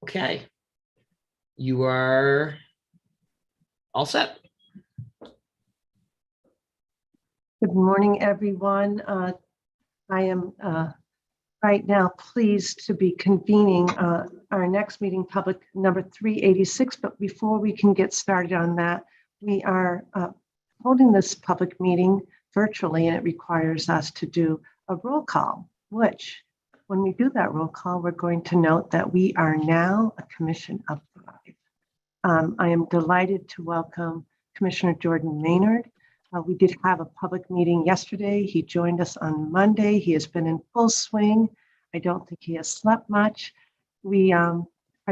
Okay. You are all set. Good morning, everyone. I am right now pleased to be convening our next meeting, public number 386. But before we can get started on that, we are holding this public meeting virtually, and it requires us to do a roll call, which when we do that roll call, we're going to note that we are now a commission of 5. I am delighted to welcome Commissioner Jordan Maynard. We did have a public meeting yesterday. He joined us on Monday. He has been in full swing. I don't think he has slept much. We are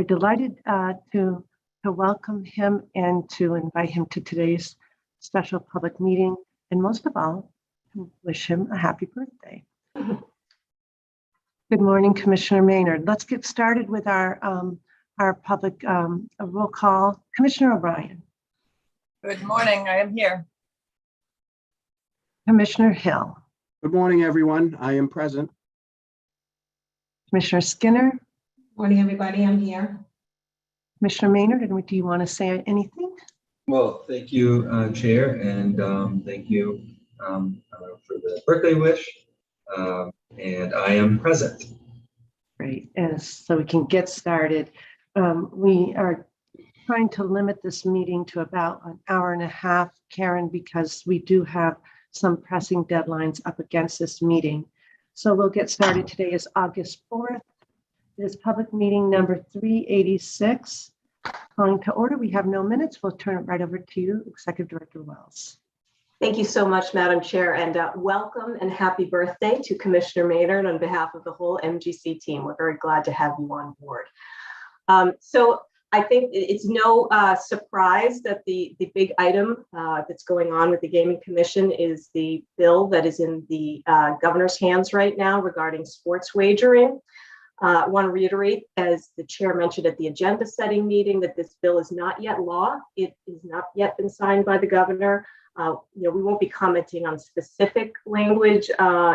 delighted to welcome him and to invite him to today's special public meeting. And most of all, to wish him a happy birthday. Good morning, Commissioner Maynard. Let's get started with our public roll call. Commissioner O'Brien. Good morning, I am here. Commissioner Hill. Good morning, everyone. I am present. Commissioner Skinner. Morning, everybody. I'm here. Commissioner Maynard, and do you want to say anything? Well, thank you, Chair, and thank you for the birthday wish. And I am present. Great. And so we can get started. We are trying to limit this meeting to about an hour and a half, Karen, because we do have some pressing deadlines up against this meeting. So we'll get started. Today is August 4th. It is public meeting number 386. Calling to order. We have no minutes. We'll turn it right over to you, Executive Director Wells. Thank you so much, Madam Chair, and welcome and happy birthday to Commissioner Maynard on behalf of the whole MGC team. We're very glad to have you on board. So I think it's no surprise that the big item that's going on with the Gaming Commission is the bill that is in the governor's hands right now regarding sports wagering. I want to reiterate, as the chair mentioned at the agenda setting meeting, that this bill is not yet law. It has not yet been signed by the governor. We won't be commenting on specific language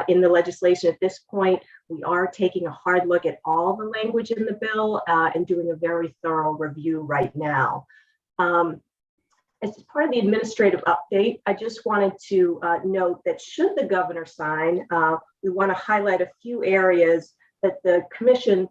in the legislation at this point. We are taking a hard look at all the language in the bill and doing a very thorough review right now. As part of the administrative update, I just wanted to note that should the governor sign, we want to highlight a few areas that the commission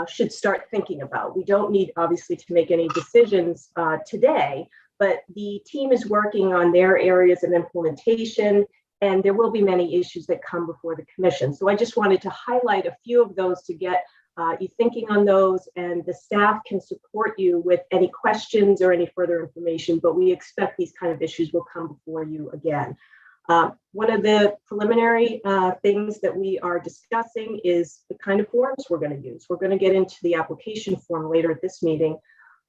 should start thinking about. We don't need, obviously, to make any decisions today, but the team is working on their areas of implementation, and there will be many issues that come before the commission. So I just wanted to highlight a few of those to get you thinking on those, and the staff can support you with any questions or any further information, but we expect these kind of issues will come before you again. One of the preliminary things that we are discussing is the kind of forms we're going to use. We're going to get into the application form later at this meeting.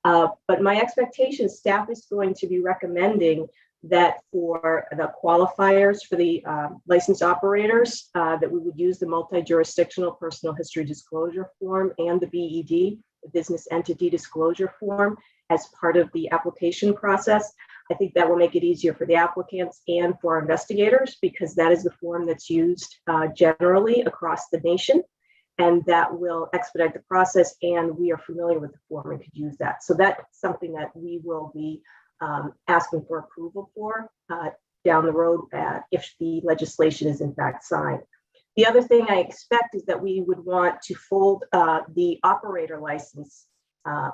But my expectation, staff is going to be recommending that for the qualifiers for the licensed operators, that we would use the multi-jurisdictional personal history disclosure form and the BED, the business entity disclosure form, as part of the application process. I think that will make it easier for the applicants and for our investigators, because that is the form that's used generally across the nation. And that will expedite the process, and we are familiar with the form and could use that. So that's something that we will be asking for approval for down the road if the legislation is in fact signed. The other thing I expect is that we would want to fold the operator license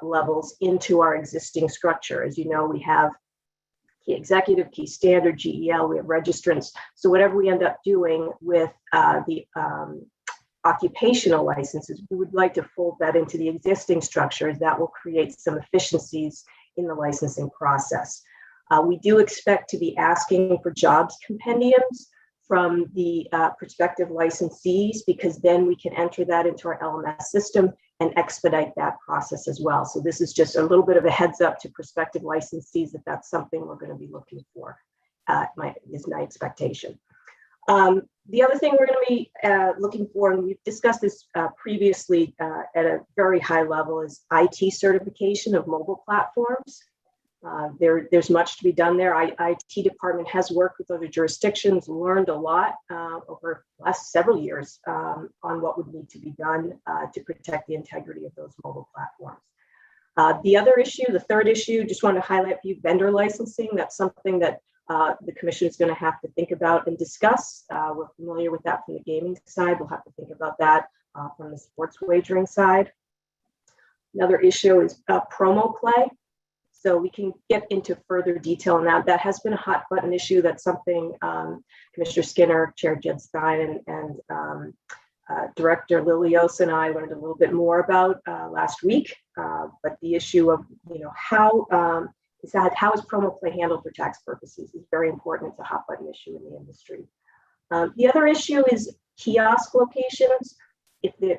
levels into our existing structure. As you know, we have key executive, key standard, GEL, we have registrants. So whatever we end up doing with the occupational licenses, we would like to fold that into the existing structure. That will create some efficiencies in the licensing process. We do expect to be asking for jobs compendiums from the prospective licensees, because then we can enter that into our LMS system and expedite that process as well. So this is just a little bit of a heads up to prospective licensees that that's something we're going to be looking for, is my expectation. The other thing we're going to be looking for, and we've discussed this previously at a very high level, is IT certification of mobile platforms. There's much to be done there. IT department has worked with other jurisdictions, learned a lot over the last several years on what would need to be done to protect the integrity of those mobile platforms. The other issue, the third issue, just want to highlight for you vendor licensing. That's something that the commission is going to have to think about and discuss. We're familiar with that from the gaming side. We'll have to think about that from the sports wagering side. Another issue is promo play. So we can get into further detail on that. That has been a hot button issue. That's something Commissioner Skinner, Chair Jed Stein, and Director Lilios and I learned a little bit more about last week. But the issue of, how is promo play handled for tax purposes is very important. It's a hot button issue in the industry. The other issue is kiosk locations.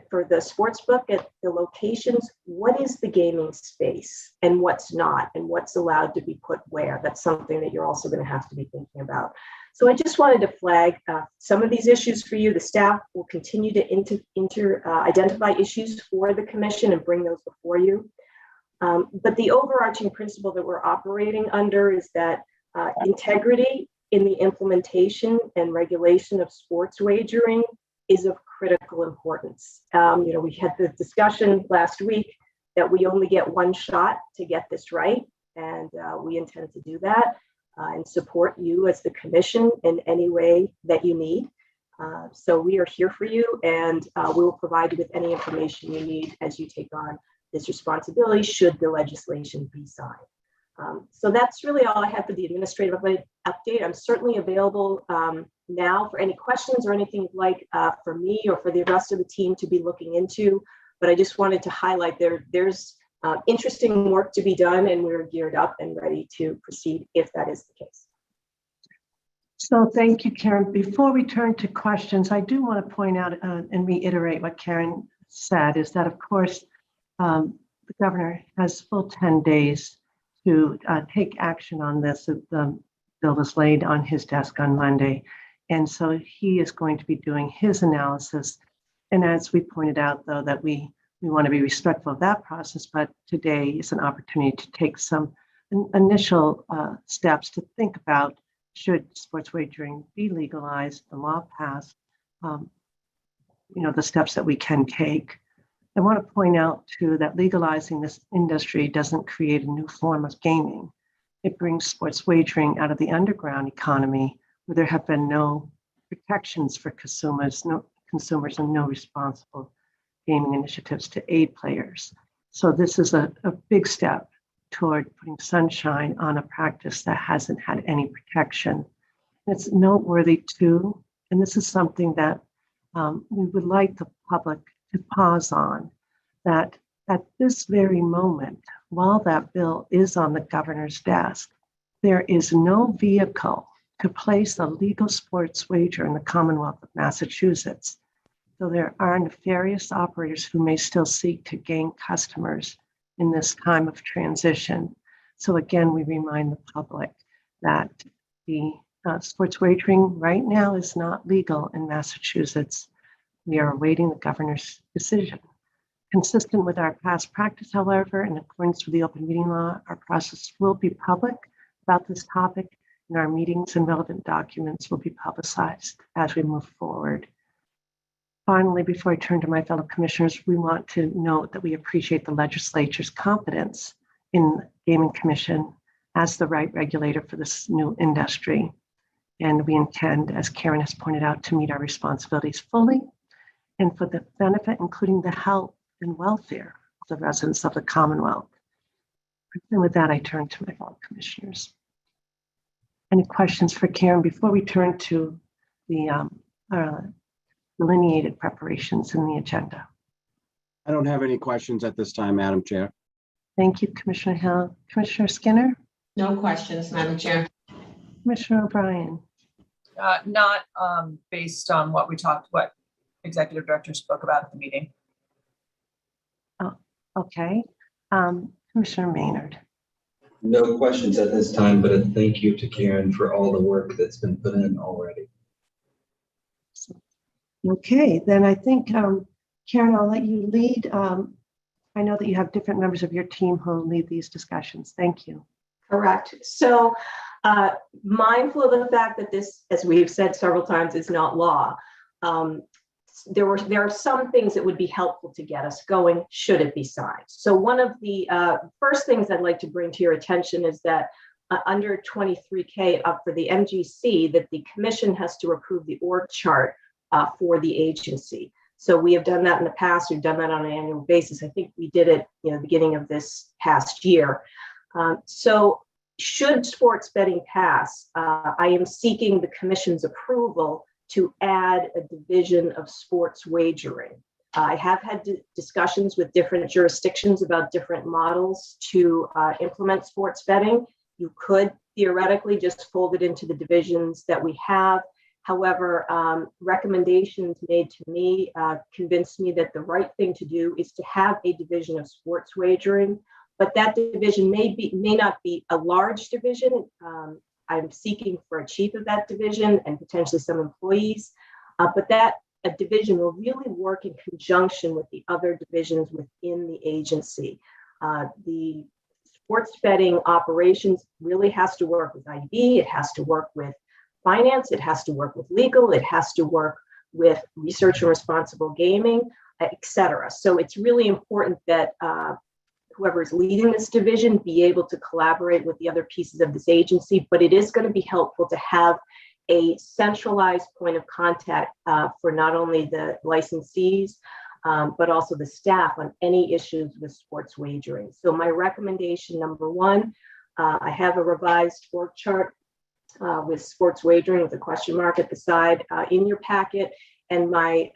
For the sports book at the locations, what is the gaming space and what's not, and what's allowed to be put where? That's something that you're also going to have to be thinking about. So I just wanted to flag some of these issues for you. The staff will continue to identify issues for the commission and bring those before you. But the overarching principle that we're operating under is that integrity in the implementation and regulation of sports wagering is of critical importance. We had the discussion last week that we only get one shot to get this right, and we intend to do that and support you as the commission in any way that you need. So we are here for you, and we will provide you with any information you need as you take on this responsibility should the legislation be signed. So that's really all I have for the administrative update. I'm certainly available now for any questions or anything you'd like for me or for the rest of the team to be looking into. But I just wanted to highlight there's interesting work to be done, and we're geared up and ready to proceed if that is the case. So thank you, Karen. Before we turn to questions, I do want to point out and reiterate what Karen said, is that, of course, the governor has full 10 days to take action on this. The bill was laid on his desk on Monday. And so he is going to be doing his analysis. And as we pointed out, though, that we want to be respectful of that process, but today is an opportunity to take some initial steps to think about, should sports wagering be legalized, the law passed, the steps that we can take. I want to point out, too, that legalizing this industry doesn't create a new form of gaming. It brings sports wagering out of the underground economy, where there have been no protections for consumers and no responsible gaming initiatives to aid players. So this is a big step toward putting sunshine on a practice that hasn't had any protection. And it's noteworthy, too, and this is something that we would like the public to pause on, that at this very moment, while that bill is on the governor's desk, there is no vehicle to place a legal sports wager in the Commonwealth of Massachusetts. So there are nefarious operators who may still seek to gain customers in this time of transition. So again, we remind the public that the sports wagering right now is not legal in Massachusetts. We are awaiting the governor's decision. Consistent with our past practice, however, in accordance with the open meeting law, our process will be public about this topic, and our meetings and relevant documents will be publicized as we move forward. Finally, before I turn to my fellow commissioners, we want to note that we appreciate the legislature's confidence in the Gaming Commission as the right regulator for this new industry. And we intend, as Karen has pointed out, to meet our responsibilities fully and for the benefit, including the health and welfare of the residents of the Commonwealth. And with that, I turn to my fellow commissioners. Any questions for Karen before we turn to the delineated preparations in the agenda? I don't have any questions at this time, Madam Chair. Thank you, Commissioner Hill. Commissioner Skinner? No questions, Madam Chair. Commissioner O'Brien? Not based on what Executive Director spoke about at the meeting. Oh, okay. Commissioner Maynard? No questions at this time, but a thank you to Karen for all the work that's been put in already. Okay, then I think, Karen, I'll let you lead. I know that you have different members of your team who will lead these discussions. Thank you. Correct. So mindful of the fact that this, as we've said several times, is not law. there are some things that would be helpful to get us going should it be signed. So one of the first things I'd like to bring to your attention is that under 23K up for the MGC, that the commission has to approve the org chart for the agency. So we have done that in the past. We've done that on an annual basis. I think we did it, beginning of this past year. So should sports betting pass, I am seeking the commission's approval to add a division of sports wagering. I have had discussions with different jurisdictions about different models to implement sports betting. You could theoretically just fold it into the divisions that we have. However, recommendations made to me convinced me that the right thing to do is to have a division of sports wagering, but that division may not be a large division. I'm seeking for a chief of that division and potentially some employees, but that a division will really work in conjunction with the other divisions within the agency. The sports betting operations really has to work with IB, it has to work with finance, it has to work with legal, it has to work with research and responsible gaming, etc. So it's really important that whoever is leading this division be able to collaborate with the other pieces of this agency, but it is going to be helpful to have a centralized point of contact for not only the licensees, but also the staff on any issues with sports wagering. So my recommendation, number one, I have a revised org chart with sports wagering with a question mark at the side in your packet. And my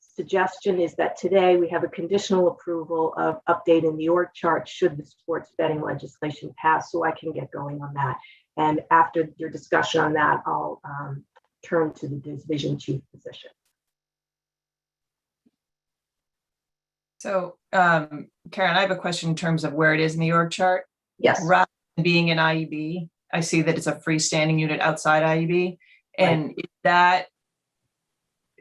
suggestion is that today we have a conditional approval of updating the org chart should the sports betting legislation pass, so I can get going on that. And after your discussion on that, I'll turn to the division chief position. So, Karen, I have a question in terms of where it is in the org chart. Yes. Rather than being an IEB, I see that it's a freestanding unit outside IEB. And Right. is that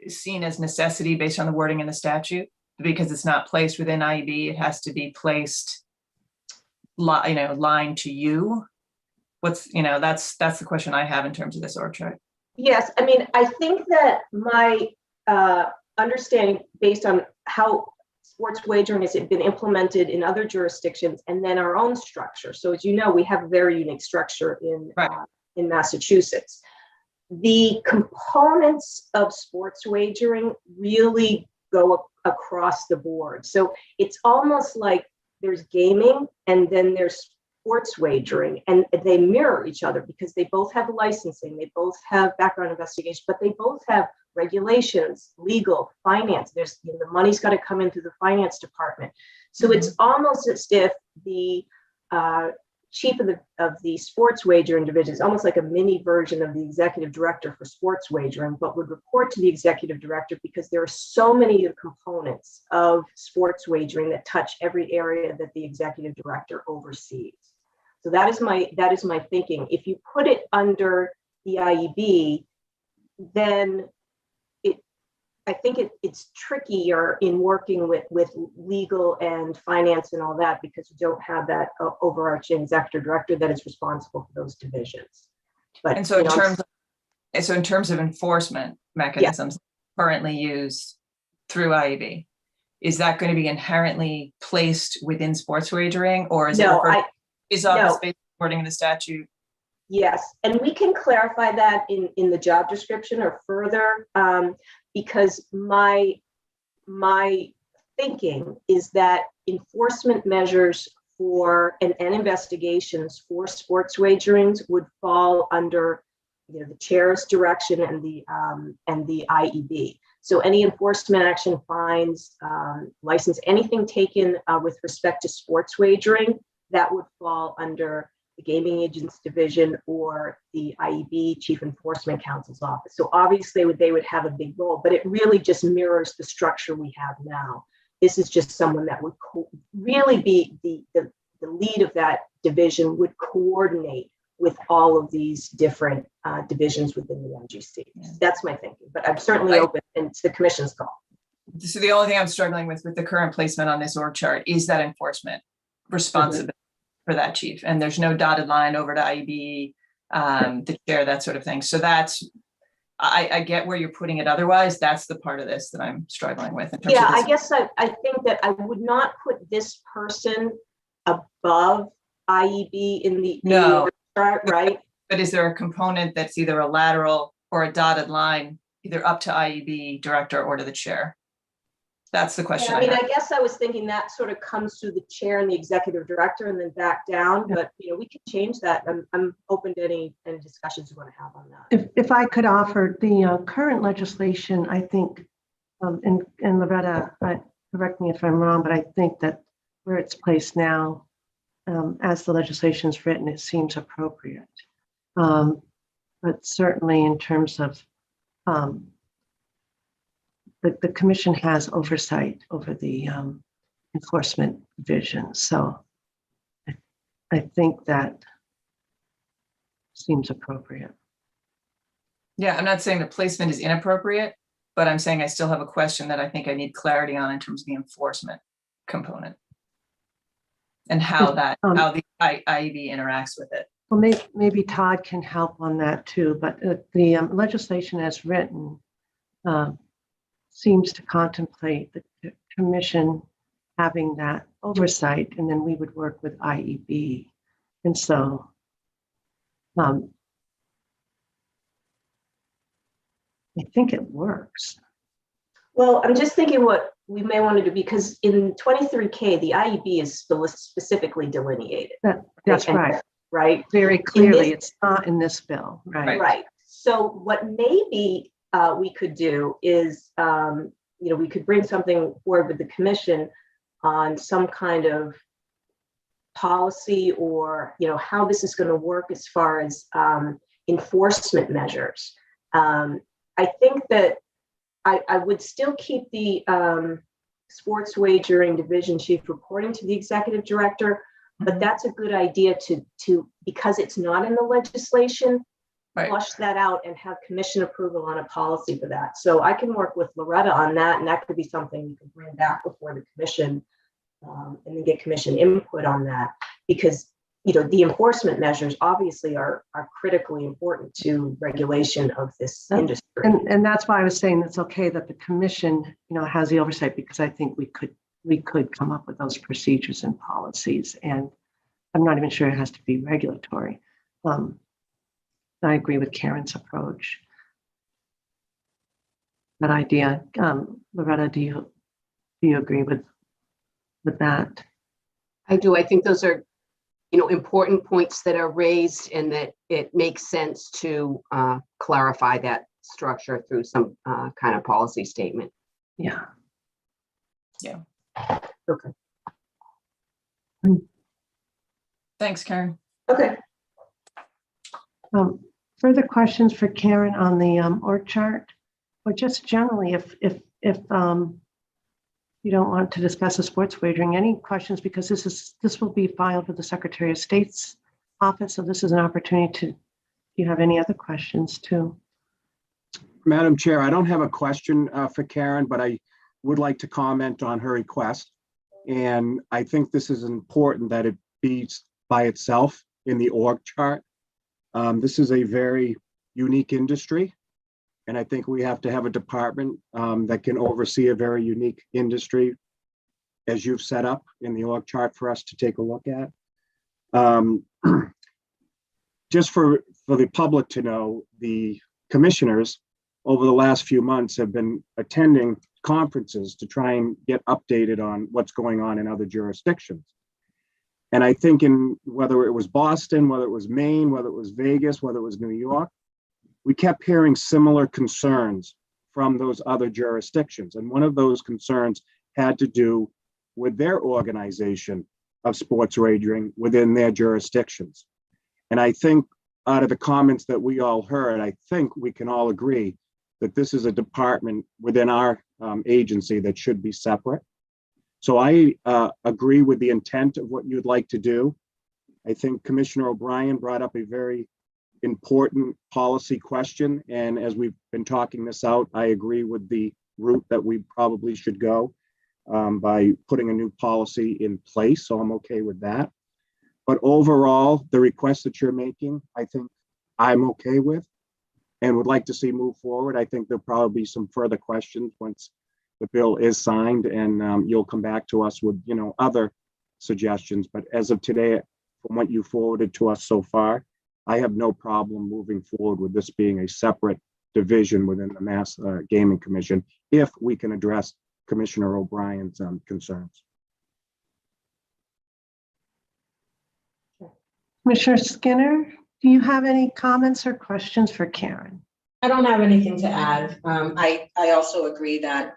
seen as necessity based on the wording in the statute? Because it's not placed within IEB, it has to be placed, line to you. That's the question I have in terms of this org chart. Yes, I mean, I think that my understanding based on how sports wagering has been implemented in other jurisdictions and then our own structure. So as you know, we have a very unique structure in Massachusetts. The components of sports wagering really go across the board. So it's almost like there's gaming and then there's sports wagering, and they mirror each other because they both have licensing, they both have background investigation, but they both have regulations, legal, finance. There's the money's got to come in through the finance department. So it's almost as if the chief of the sports wagering division is almost like a mini version of the executive director for sports wagering, but would report to the executive director because there are so many components of sports wagering that touch every area that the executive director oversees. So that is my thinking. If you put it under the IEB, then I think it's trickier in working with legal and finance and all that because you don't have that overarching executive director that is responsible for those divisions. But and so in terms of enforcement mechanisms currently used through IEB, is that going to be inherently placed within sports wagering, or is is office based wording in the statute? Yes, and we can clarify that in the job description or further, because my thinking is that enforcement measures for and investigations for sports wagerings would fall under the chair's direction and the IEB. So any enforcement action, fines, license, anything taken with respect to sports wagering, that would fall under the Gaming Agents Division or the IEB Chief Enforcement Counsel's office. So obviously they would have a big role, but it really just mirrors the structure we have now. This is just someone that would really be the lead of that division, would coordinate with all of these different divisions within the MGC. That's my thinking, but I'm certainly open, and it's the commission's call. So the only thing I'm struggling with the current placement on this org chart is that enforcement responsibility for that chief, and there's no dotted line over to IEB, the chair, that sort of thing. So that's I get where you're putting it otherwise. That's the part of this that I'm struggling with. In terms Yeah, of I this. guess I think that I would not put this person above IEB in the No. org chart, right? But is there a component that's either a lateral or a dotted line, either up to IEB director or to the chair? That's the question. Yeah, I mean, have. I guess I was thinking that sort of comes through the chair and the executive director and then back down, but we can change that. I'm open to any discussions you want to have on that. If I could offer the current legislation, I think, and Loretta, correct me if I'm wrong, but I think that where it's placed now, as the legislation is written, it seems appropriate. But certainly in terms of the commission has oversight over the enforcement division. So I think that seems appropriate. Yeah, I'm not saying the placement is inappropriate, but I'm saying I still have a question that I think I need clarity on in terms of the enforcement component and how how the IEB interacts with it. Well, maybe Todd can help on that too, but the legislation as written seems to contemplate the commission having that oversight, and then we would work with IEB. And so I think it works. Well, I'm just thinking what we may want to do, because in 23K, the IEB is specifically delineated. That's right. Right. Very clearly, it's not in this bill. Right. Right. So what maybe we could do is, we could bring something forward with the commission on some kind of policy or, how this is going to work as far as enforcement measures. I think that I would still keep the sports wagering division chief reporting to the executive director, but that's a good idea to because it's not in the legislation, flush that out and have commission approval on a policy for that. So I can work with Loretta on that, and that could be something you can bring back before the commission and then get commission input on that, because the enforcement measures obviously are critically important to regulation of this industry. And that's why I was saying it's okay that the commission, has the oversight, because I think we could come up with those procedures and policies. And I'm not even sure it has to be regulatory. I agree with Karen's approach. That idea, Loretta, do you agree with that? I do. I think those are, important points that are raised, and that it makes sense to clarify that structure through some kind of policy statement. Yeah. Yeah. Okay. Thanks, Karen. Okay. Further questions for Karen on the org chart, or just generally, if you don't want to discuss the sports wagering, any questions, because this will be filed with the Secretary of State's office. So this is an opportunity to, if you have any other questions too. Madam Chair, I don't have a question for Karen, but I would like to comment on her request. And I think this is important that it be by itself in the org chart. This is a very unique industry, and I think we have to have a department that can oversee a very unique industry, as you've set up in the org chart for us to take a look at. Just for the public to know, the commissioners over the last few months have been attending conferences to try and get updated on what's going on in other jurisdictions. And I think whether it was Boston, whether it was Maine, whether it was Vegas, whether it was New York, we kept hearing similar concerns from those other jurisdictions. And one of those concerns had to do with their organization of sports wagering within their jurisdictions. And I think out of the comments that we all heard, I think we can all agree that this is a department within our agency that should be separate. So I agree with the intent of what you'd like to do. I think Commissioner O'Brien brought up a very important policy question. And as we've been talking this out, I agree with the route that we probably should go by putting a new policy in place. So I'm okay with that. But overall, the request that you're making, I think I'm okay with. and would like to see move forward. I think there'll probably be some further questions once the bill is signed, and you'll come back to us with, other suggestions. But as of today, from what you forwarded to us so far, I have no problem moving forward with this being a separate division within the Mass Gaming Commission, if we can address Commissioner O'Brien's concerns. Commissioner Skinner, do you have any comments or questions for Karen? I don't have anything to add. I also agree that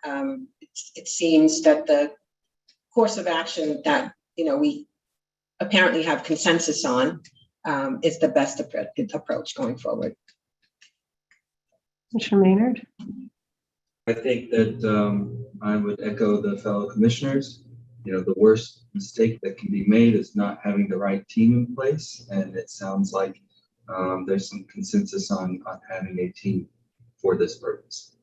it seems that the course of action that we apparently have consensus on is the best approach going forward. Commissioner Maynard? I think that I would echo the fellow commissioners. The worst mistake that can be made is not having the right team in place. And it sounds like there's some consensus on having a team for this purpose.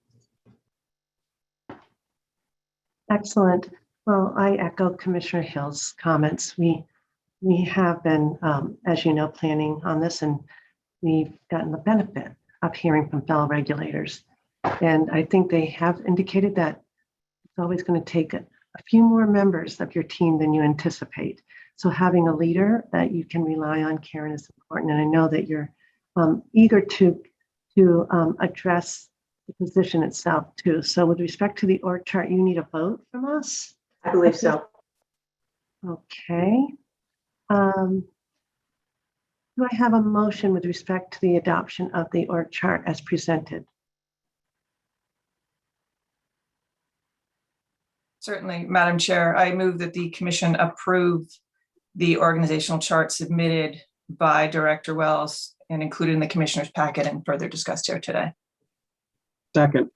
Excellent. Well, I echo Commissioner Hill's comments. We have been, as you know, planning on this, and we've gotten the benefit of hearing from fellow regulators. And I think they have indicated that it's always going to take a few more members of your team than you anticipate. So having a leader that you can rely on, Karen, is important. And I know that you're eager to address the position itself too. So with respect to the org chart, you need a vote from us? I believe so. Okay. Do I have a motion with respect to the adoption of the org chart as presented? Certainly, Madam Chair, I move that the commission approve the organizational chart submitted by Director Wells and included in the commissioner's packet and further discussed here today. Second.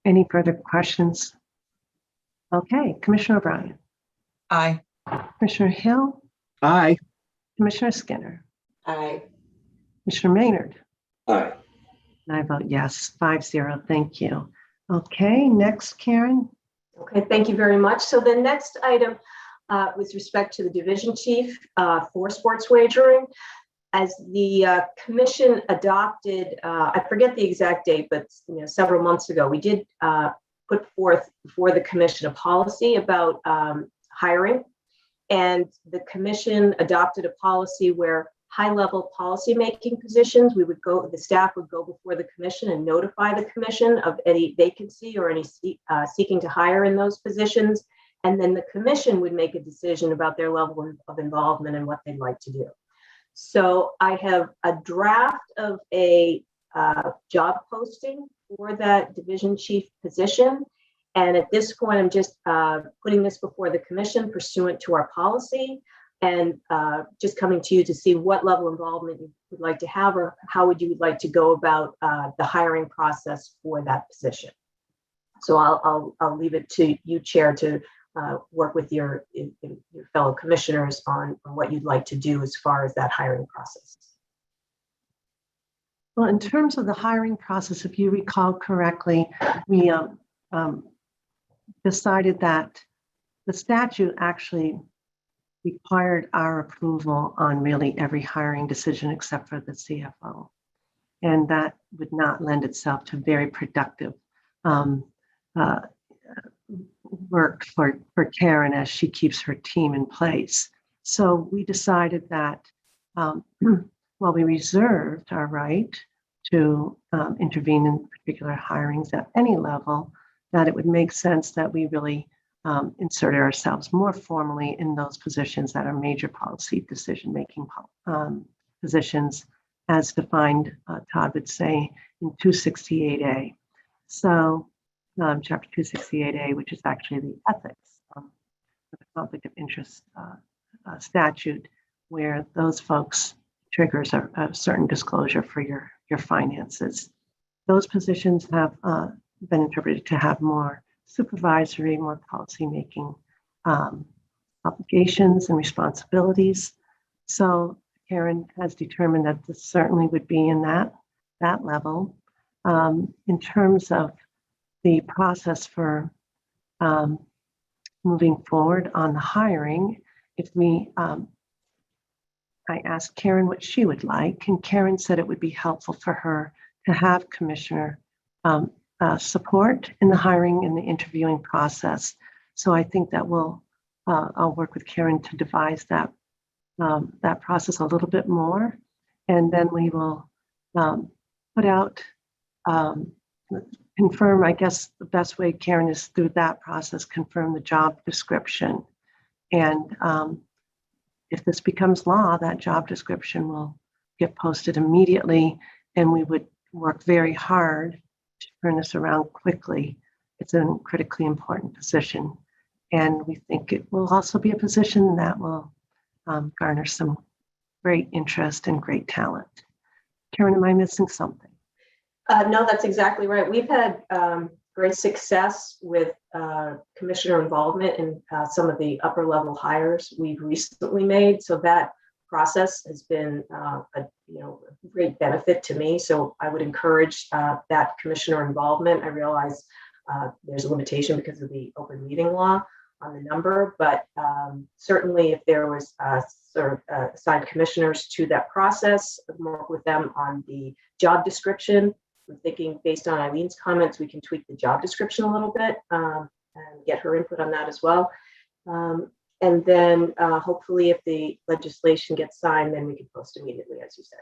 Any further questions? Okay, Commissioner O'Brien. Aye. Commissioner Hill. Aye. Commissioner Skinner. Aye. Commissioner Maynard. Aye. And I vote yes, 5-0. Thank you. Okay, next, Karen. Okay, thank you very much. So the next item with respect to the division chief for sports wagering, as the commission adopted, I forget the exact date, but several months ago, we did put forth before the commission a policy about hiring. And the commission adopted a policy where high-level policy-making positions, the staff would go before the commission and notify the commission of any vacancy or any seeking to hire in those positions. And then the commission would make a decision about their level of involvement and what they'd like to do. So I have a draft of a job posting for that division chief position. And at this point, I'm just putting this before the commission pursuant to our policy, and just coming to you to see what level of involvement you would like to have, or how would you like to go about the hiring process for that position. So I'll leave it to you, Chair, to work with your fellow commissioners on what you'd like to do as far as that hiring process. Well, in terms of the hiring process, if you recall correctly, we decided that the statute actually required our approval on really every hiring decision except for the CFO. And that would not lend itself to very productive work for Karen as she keeps her team in place. So we decided that while we reserved our right to intervene in particular hirings at any level, that it would make sense that we really inserted ourselves more formally in those positions that are major policy decision-making positions, as defined, Todd would say, in 268A. So Chapter 268A, which is actually the ethics the conflict of interest statute, where those folks triggers a certain disclosure for your finances. Those positions have been interpreted to have more supervisory, more policy-making obligations and responsibilities. So Karen has determined that this certainly would be in that level. In terms of the process for moving forward on the hiring, if we I asked Karen what she would like, and Karen said it would be helpful for her to have commissioner support in the hiring and the interviewing process. So I think that I'll work with Karen to devise that process a little bit more, and then we will put out, confirm, I guess the best way, Karen, is through that process, confirm the job description. And if this becomes law, that job description will get posted immediately, and we would work very hard to turn this around quickly. It's a critically important position, and we think it will also be a position that will garner some great interest and great talent. Karen, am I missing something? No, that's exactly right. We've had great success with commissioner involvement in some of the upper level hires we've recently made. So that process has been a great benefit to me. So I would encourage that commissioner involvement. I realize there's a limitation because of the open meeting law on the number, but certainly if there was assigned commissioners to that process, work with them on the job description. I'm thinking based on Eileen's comments, we can tweak the job description a little bit and get her input on that as well. And then hopefully if the legislation gets signed, then we can post immediately, as you said.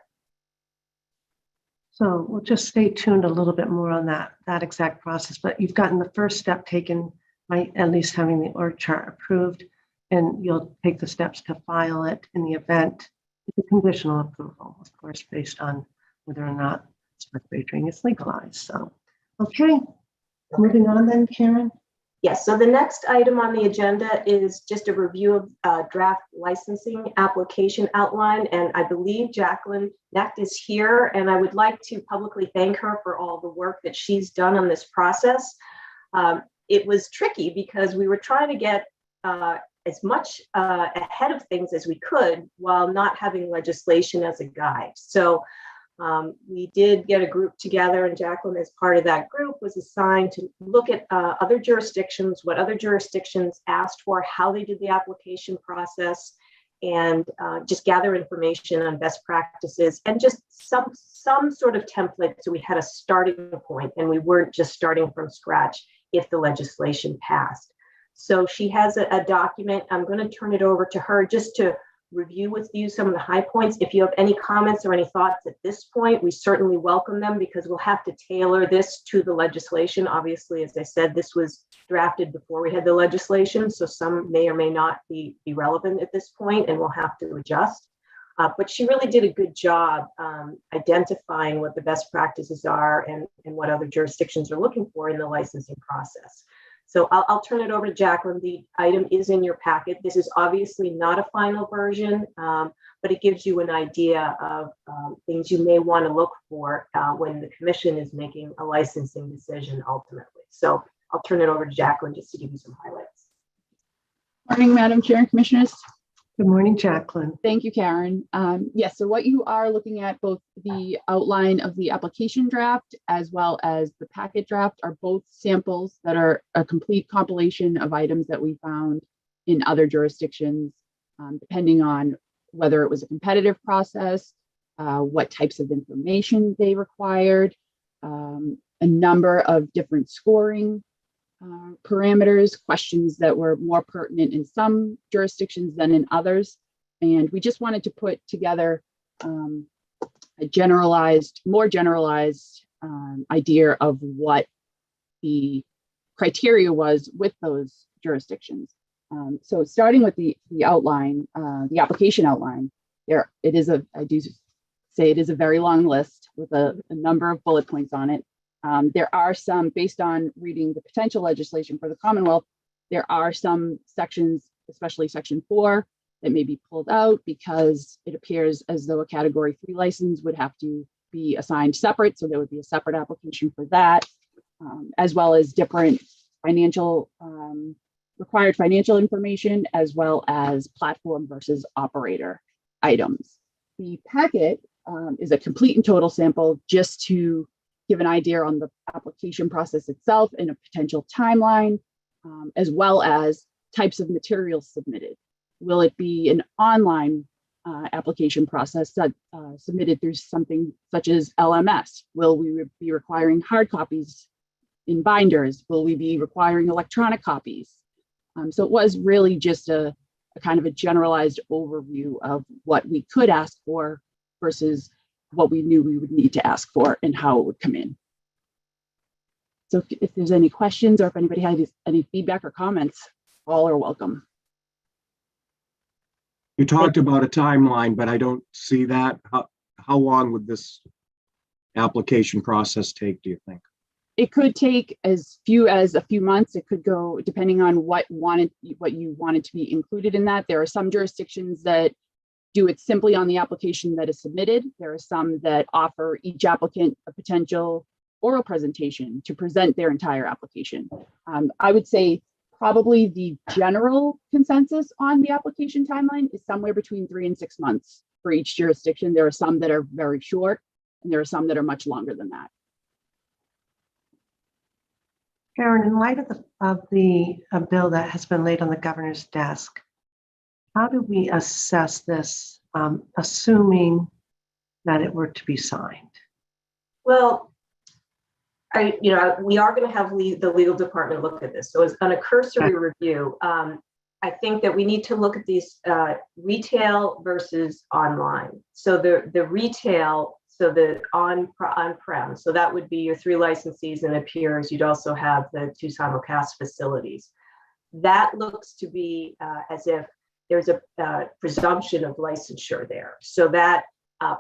So we'll just stay tuned a little bit more on that exact process, but you've gotten the first step taken by at least having the org chart approved, and you'll take the steps to file it in the event it's a conditional approval, of course, based on whether or not sports wagering is legalized. So, okay, moving on then, Karen. Yes, so the next item on the agenda is just a review of draft licensing application outline. And I believe Jacqueline Necht is here, and I would like to publicly thank her for all the work that she's done on this process. It was tricky because we were trying to get as much ahead of things as we could while not having legislation as a guide. So we did get a group together, and Jacqueline, as part of that group, was assigned to look at other jurisdictions, what other jurisdictions asked for, how they did the application process, and just gather information on best practices and just some sort of template so we had a starting point and we weren't just starting from scratch if the legislation passed. So she has a document. I'm going to turn it over to her just to review with you some of the high points. If you have any comments or any thoughts at this point, we certainly welcome them because we'll have to tailor this to the legislation. Obviously, as I said, this was drafted before we had the legislation, so some may or may not be relevant at this point, and we'll have to adjust. But she really did a good job identifying what the best practices are and what other jurisdictions are looking for in the licensing process. So I'll turn it over to Jacqueline. The item is in your packet. This is obviously not a final version, but it gives you an idea of things you may want to look for when the commission is making a licensing decision ultimately. So I'll turn it over to Jacqueline just to give you some highlights. Morning, Madam Chair and Commissioners. Good morning, Jacqueline. Thank you, Karen. Yes, so what you are looking at, both the outline of the application draft as well as the packet draft, are both samples that are a complete compilation of items that we found in other jurisdictions, depending on whether it was a competitive process, what types of information they required, a number of different scoring parameters, questions that were more pertinent in some jurisdictions than in others. And we just wanted to put together a more generalized idea of what the criteria was with those jurisdictions. So starting with the outline, the application outline, I do say it is a very long list with a number of bullet points on it. There are some, based on reading the potential legislation for the Commonwealth, there are some sections, especially Section 4, that may be pulled out because it appears as though a Category 3 license would have to be assigned separate. So there would be a separate application for that, as well as different required financial information, as well as platform versus operator items. The packet is a complete and total sample just to give an idea on the application process itself and a potential timeline, as well as types of materials submitted. Will it be an online application process that submitted through something such as LMS? Will we be requiring hard copies in binders? Will we be requiring electronic copies? So it was really just a kind of a generalized overview of what we could ask for versus what we knew we would need to ask for and how it would come in. So if there's any questions or if anybody has any feedback or comments, all are welcome. You talked about a timeline, but I don't see that. How long would this application process take, do you think? It could take as few as a few months. It could go depending on what you wanted to be included in that. There are some jurisdictions that do it simply on the application that is submitted. There are some that offer each applicant a potential oral presentation to present their entire application. I would say probably the general consensus on the application timeline is somewhere between 3 and 6 months for each jurisdiction. There are some that are very short, and there are some that are much longer than that. Karen, in light of the bill that has been laid on the governor's desk, how do we assess this, assuming that it were to be signed? Well, we are going to have the legal department look at this. So as on a cursory review, I think that we need to look at these retail versus online. So the retail, so the on-prem, so that would be your 3 licensees and peers. You'd also have the 2 simulcast facilities. That looks to be as if there's a presumption of licensure there. So that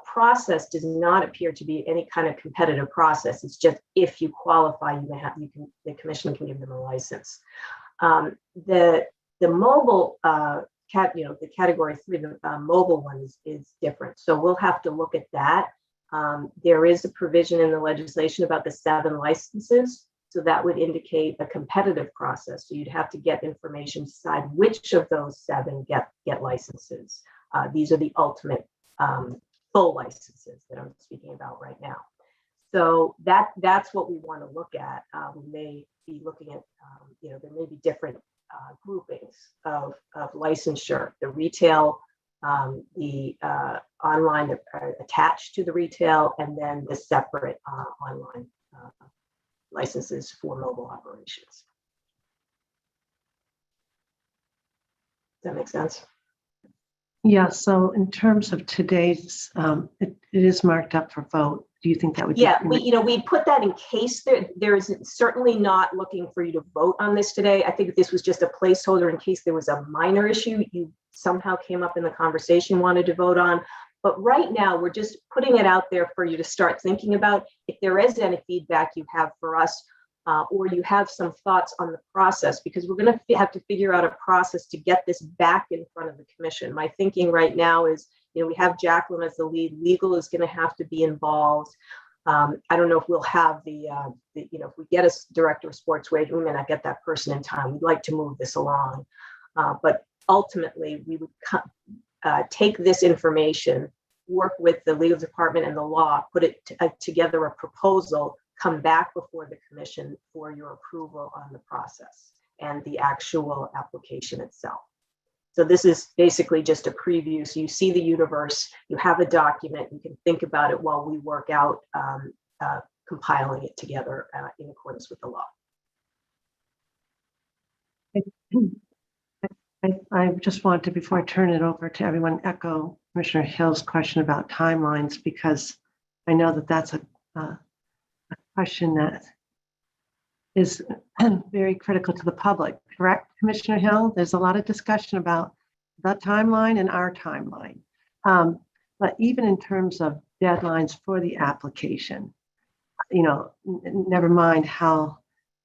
process does not appear to be any kind of competitive process. It's just if you qualify, the commission can give them a license. The mobile the category 3, the mobile one is different. So we'll have to look at that. There is a provision in the legislation about the 7 licenses. So that would indicate a competitive process. So you'd have to get information, decide which of those 7 get licenses. These are the ultimate full licenses that I'm speaking about right now. So that's what we want to look at. We may be looking at, there may be different groupings of licensure. The retail, the online that are attached to the retail, and then the separate online licenses for mobile operations. Does that make sense? Yeah, so in terms of today's, it is marked up for vote. Do you think that would be? Yeah, we put that in case there is certainly not looking for you to vote on this today. I think this was just a placeholder in case there was a minor issue you somehow came up in the conversation, wanted to vote on. But right now, we're just putting it out there for you to start thinking about. If there is any feedback you have for us, or you have some thoughts on the process, because we're going to have to figure out a process to get this back in front of the commission. My thinking right now is, we have Jacqueline as the lead. Legal is going to have to be involved. I don't know if we'll have if we get a director of sports wagering, we may not get that person in time. We'd like to move this along, but ultimately we would take this information, work with the legal department and the law, put it together a proposal, come back before the commission for your approval on the process and the actual application itself. So this is basically just a preview. So you see the universe, you have a document, you can think about it while we work out compiling it together in accordance with the law. I just want to, before I turn it over to everyone, echo Commissioner Hill's question about timelines, because I know that that's a question that is very critical to the public. Correct, Commissioner Hill? There's a lot of discussion about the timeline and our timeline. But even in terms of deadlines for the application, never mind how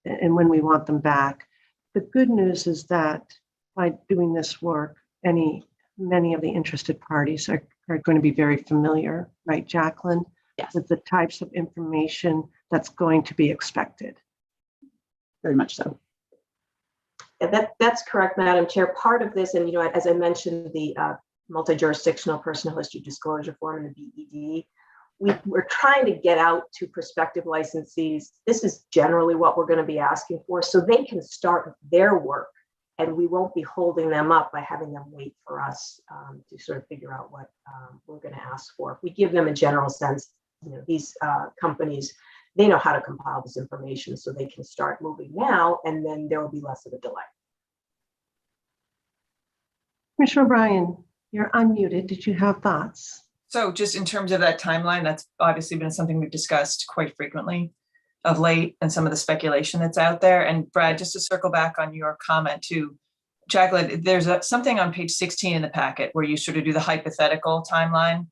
and when we want them back. The good news is that by doing this work, many of the interested parties are going to be very familiar, right, Jacqueline? Yes. With the types of information that's going to be expected. Very much so. Yeah, that's correct, Madam Chair. Part of this, and as I mentioned, the multi-jurisdictional personal history disclosure form and the BED, we're trying to get out to prospective licensees. This is generally what we're going to be asking for, so they can start their work And we won't be holding them up by having them wait for us to sort of figure out what we're going to ask for. If we give them a general sense, these companies, they know how to compile this information so they can start moving now, and then there will be less of a delay. Commissioner O'Brien, you're unmuted. Did you have thoughts? So just in terms of that timeline, that's obviously been something we've discussed quite frequently of late, and some of the speculation that's out there. And Brad, just to circle back on your comment too, Jacqueline, there's something on page 16 in the packet where you sort of do the hypothetical timeline,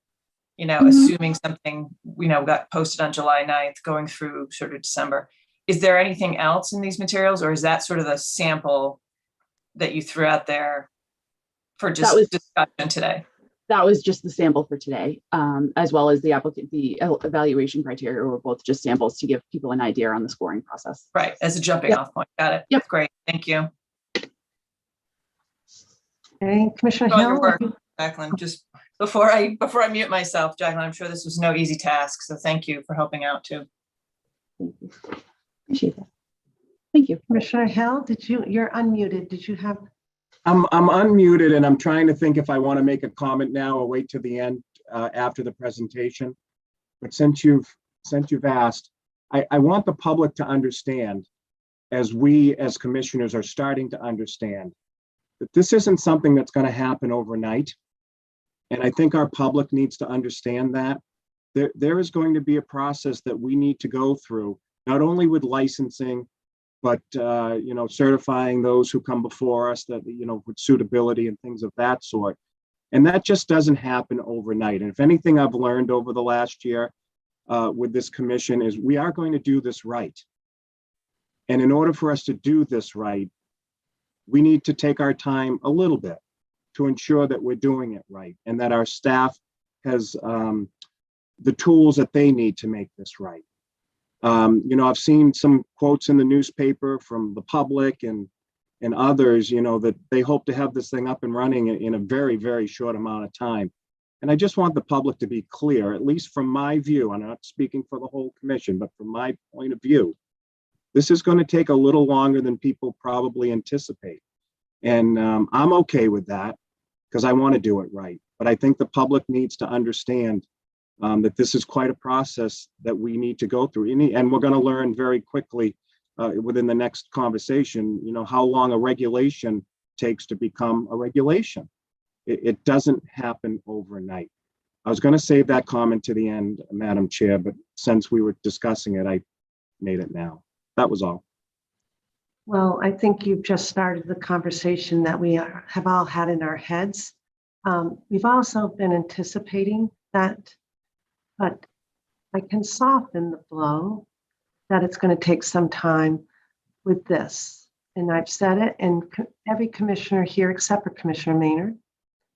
assuming something, got posted on July 9th, going through sort of December. Is there anything else in these materials, or is that sort of the sample that you threw out there for just discussion today? That was just the sample for today, as well as the evaluation criteria were both just samples to give people an idea on the scoring process. Right, as a jumping off point. Got it. Yep. Great. Thank you. Okay, Commissioner Go on your Hill. work, Jacqueline. Just before I mute myself, Jacqueline, I'm sure this was no easy task, so thank you for helping out too. Thank you. Appreciate that. Thank you. Commissioner Hill, you're unmuted. Did you have? I'm unmuted and I'm trying to think if I want to make a comment now or wait to the end after the presentation. But since you've asked, I want the public to understand, as we as commissioners are starting to understand, that this isn't something that's going to happen overnight. And I think our public needs to understand that there is going to be a process that we need to go through, not only with licensing, but certifying those who come before us, that with suitability and things of that sort. And that just doesn't happen overnight. And if anything I've learned over the last year with this commission is we are going to do this right. And in order for us to do this right, we need to take our time a little bit to ensure that we're doing it right, and that our staff has the tools that they need to make this right. I've seen some quotes in the newspaper from the public and others, that they hope to have this thing up and running in a very, very short amount of time. And I just want the public to be clear, at least from my view, I'm not speaking for the whole commission, but from my point of view, this is going to take a little longer than people probably anticipate. And I'm okay with that because I want to do it right. But I think the public needs to understand that this is quite a process that we need to go through. And we're going to learn very quickly within the next conversation, how long a regulation takes to become a regulation. It doesn't happen overnight. I was going to save that comment to the end, Madam Chair, but since we were discussing it, I made it now. That was all. Well, I think you've just started the conversation that we have all had in our heads. We've also been anticipating that, but I can soften the blow that it's going to take some time with this. And I've said it, and every commissioner here, except for Commissioner Maynard,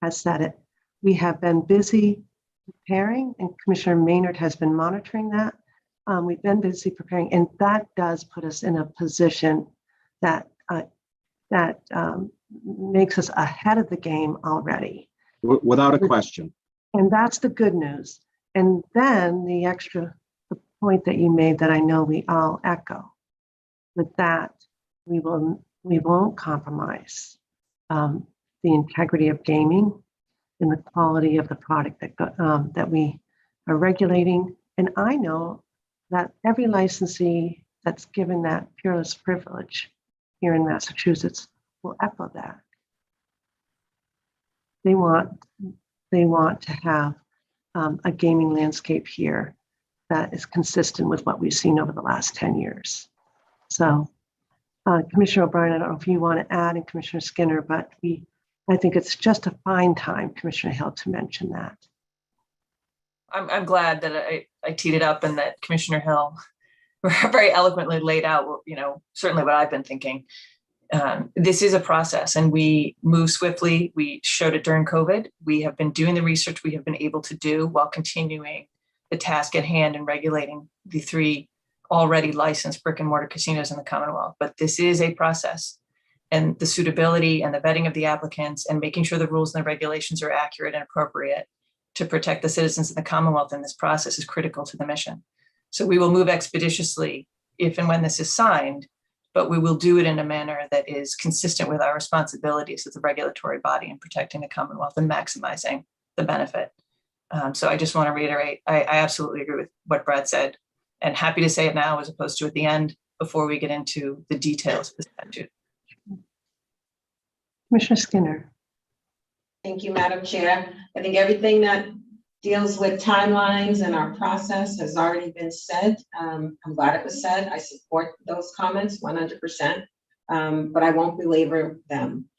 has said it. We have been busy preparing, and Commissioner Maynard has been monitoring that. We've been busy preparing, and that does put us in a position that makes us ahead of the game already. Without a question. And that's the good news. And then the point that you made that I know we all echo, with that, we won't compromise the integrity of gaming and the quality of the product that we are regulating. And I know that every licensee that's given that peerless privilege here in Massachusetts will echo that. They want to have a gaming landscape here that is consistent with what we've seen over the last 10 years. So Commissioner O'Brien, I don't know if you want to add, and Commissioner Skinner, but I think it's just a fine time, Commissioner Hill, to mention that. I'm glad that I teed it up and that Commissioner Hill very eloquently laid out, certainly what I've been thinking. This is a process, and we move swiftly. We showed it during COVID. We have been doing the research we have been able to do while continuing the task at hand and regulating the 3 already licensed brick and mortar casinos in the Commonwealth. But this is a process, and the suitability and the vetting of the applicants and making sure the rules and the regulations are accurate and appropriate to protect the citizens of the Commonwealth in this process is critical to the mission. So we will move expeditiously if and when this is signed, but we will do it in a manner that is consistent with our responsibilities as a regulatory body in protecting the Commonwealth and maximizing the benefit. So I just want to reiterate, I absolutely agree with what Brad said, and happy to say it now as opposed to at the end before we get into the details of the statute. Commissioner Skinner. Thank you, Madam Chair. I think everything that deals with timelines and our process has already been said. I'm glad it was said. I support those comments 100%, but I won't belabor them.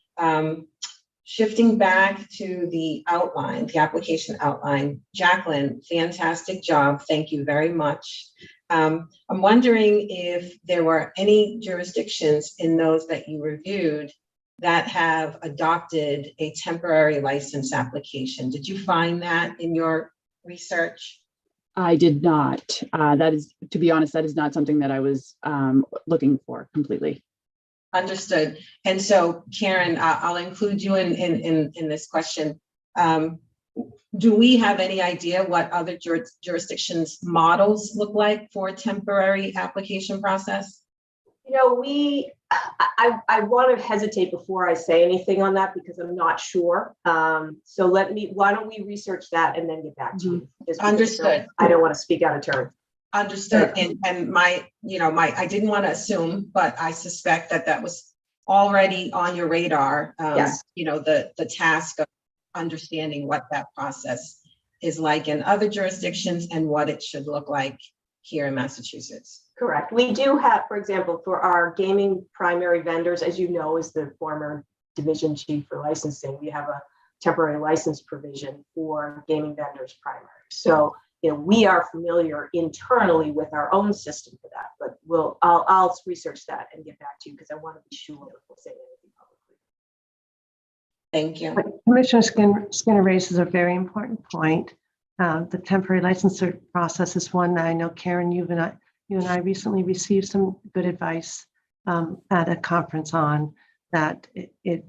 Shifting back to the outline, the application outline, Jacqueline, fantastic job. Thank you very much. I'm wondering if there were any jurisdictions in those that you reviewed that have adopted a temporary license application. Did you find that in your research? I did not. That is, to be honest, that is not something that I was looking for completely. Understood. And so, Karen, I'll include you in this question. Do we have any idea what other jurisdictions' models look like for a temporary application process? You know, I want to hesitate before I say anything on that because I'm not sure. So why don't we research that and then get back to you? Understood. I don't want to speak out of turn. Understood. And I didn't want to assume, but I suspect that was already on your radar. Yes. You know, the task of understanding what that process is like in other jurisdictions and what it should look like here in Massachusetts. Correct. We do have, for example, for our gaming primary vendors, as you know, as the former division chief for licensing, we have a temporary license provision for gaming vendors primary. So, you know, we are familiar internally with our own system for that, but I'll research that and get back to you because I want to be sure before saying anything publicly. Thank you. But Commissioner Skinner raises a very important point. The temporary licensure process is one that I know, Karen, you and I recently received some good advice at a conference on that. It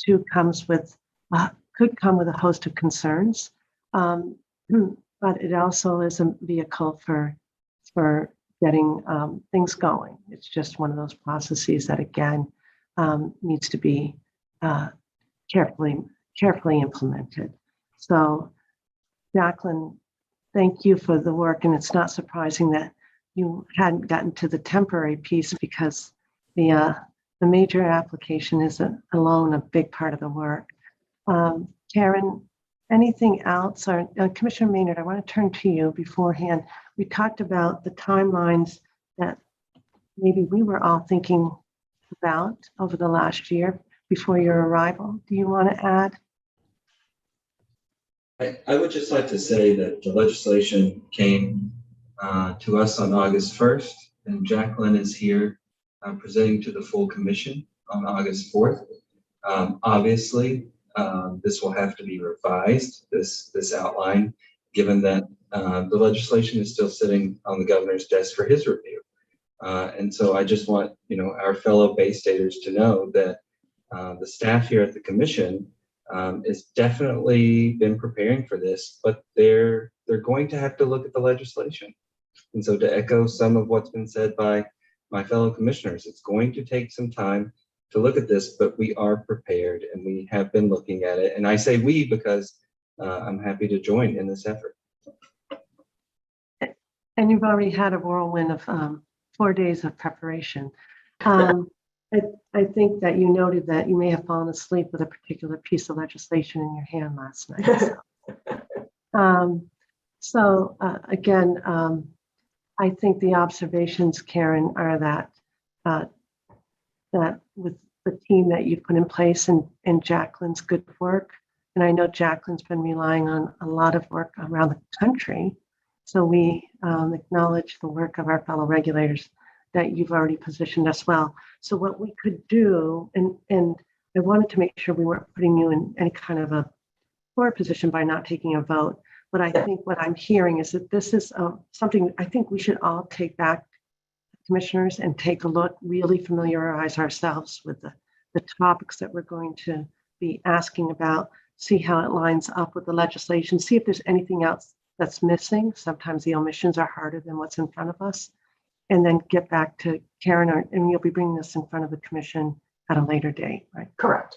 too comes with could come with a host of concerns, but it also is a vehicle for getting things going. It's just one of those processes that again needs to be carefully implemented. So, Jacqueline, thank you for the work, and it's not surprising that you hadn't gotten to the temporary piece because the major application is alone a big part of the work. Karen, anything else? Or Commissioner Maynard, I want to turn to you beforehand. We talked about the timelines that maybe we were all thinking about over the last year before your arrival. Do you want to add? I would just like to say that the legislation came to us on August 1st, and Jacqueline is here presenting to the full commission on August 4th. Obviously, this will have to be revised, this outline, given that the legislation is still sitting on the governor's desk for his review. And so I just want our fellow Bay Staters to know that the staff here at the commission is definitely been preparing for this, but they're going to have to look at the legislation. And so to echo some of what's been said by my fellow commissioners, it's going to take some time to look at this, but we are prepared and we have been looking at it. And I say we because I'm happy to join in this effort. And you've already had a whirlwind of 4 days of preparation. I think that you noted that you may have fallen asleep with a particular piece of legislation in your hand last night. So again, I think the observations, Karen, are that that with the team that you've put in place and Jacqueline's good work, and I know Jacqueline's been relying on a lot of work around the country. So we acknowledge the work of our fellow regulators that you've already positioned us well. So what we could do, and I wanted to make sure we weren't putting you in any kind of a poor position by not taking a vote, but I think what I'm hearing is that this is something I think we should all take back, commissioners, and take a look, really familiarize ourselves with the topics that we're going to be asking about, see how it lines up with the legislation, see if there's anything else that's missing. Sometimes the omissions are harder than what's in front of us. and then get back to Karen, and you'll be bringing this in front of the commission at a later date, right? Correct.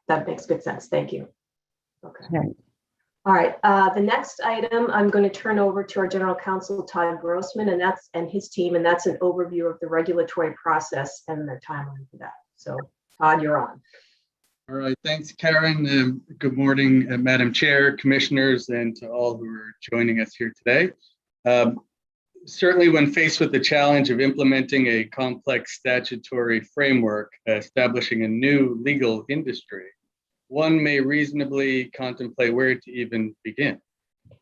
That makes good sense. Thank you. Okay. Right. All right. The next item I'm going to turn over to our General Counsel, Todd Grossman, and his team, and that's an overview of the regulatory process and the timeline for that. So, Todd, you're on. All right, thanks, Karen. Good morning, Madam Chair, Commissioners, and to all who are joining us here today. Certainly, when faced with the challenge of implementing a complex statutory framework, establishing a new legal industry, one may reasonably contemplate where to even begin.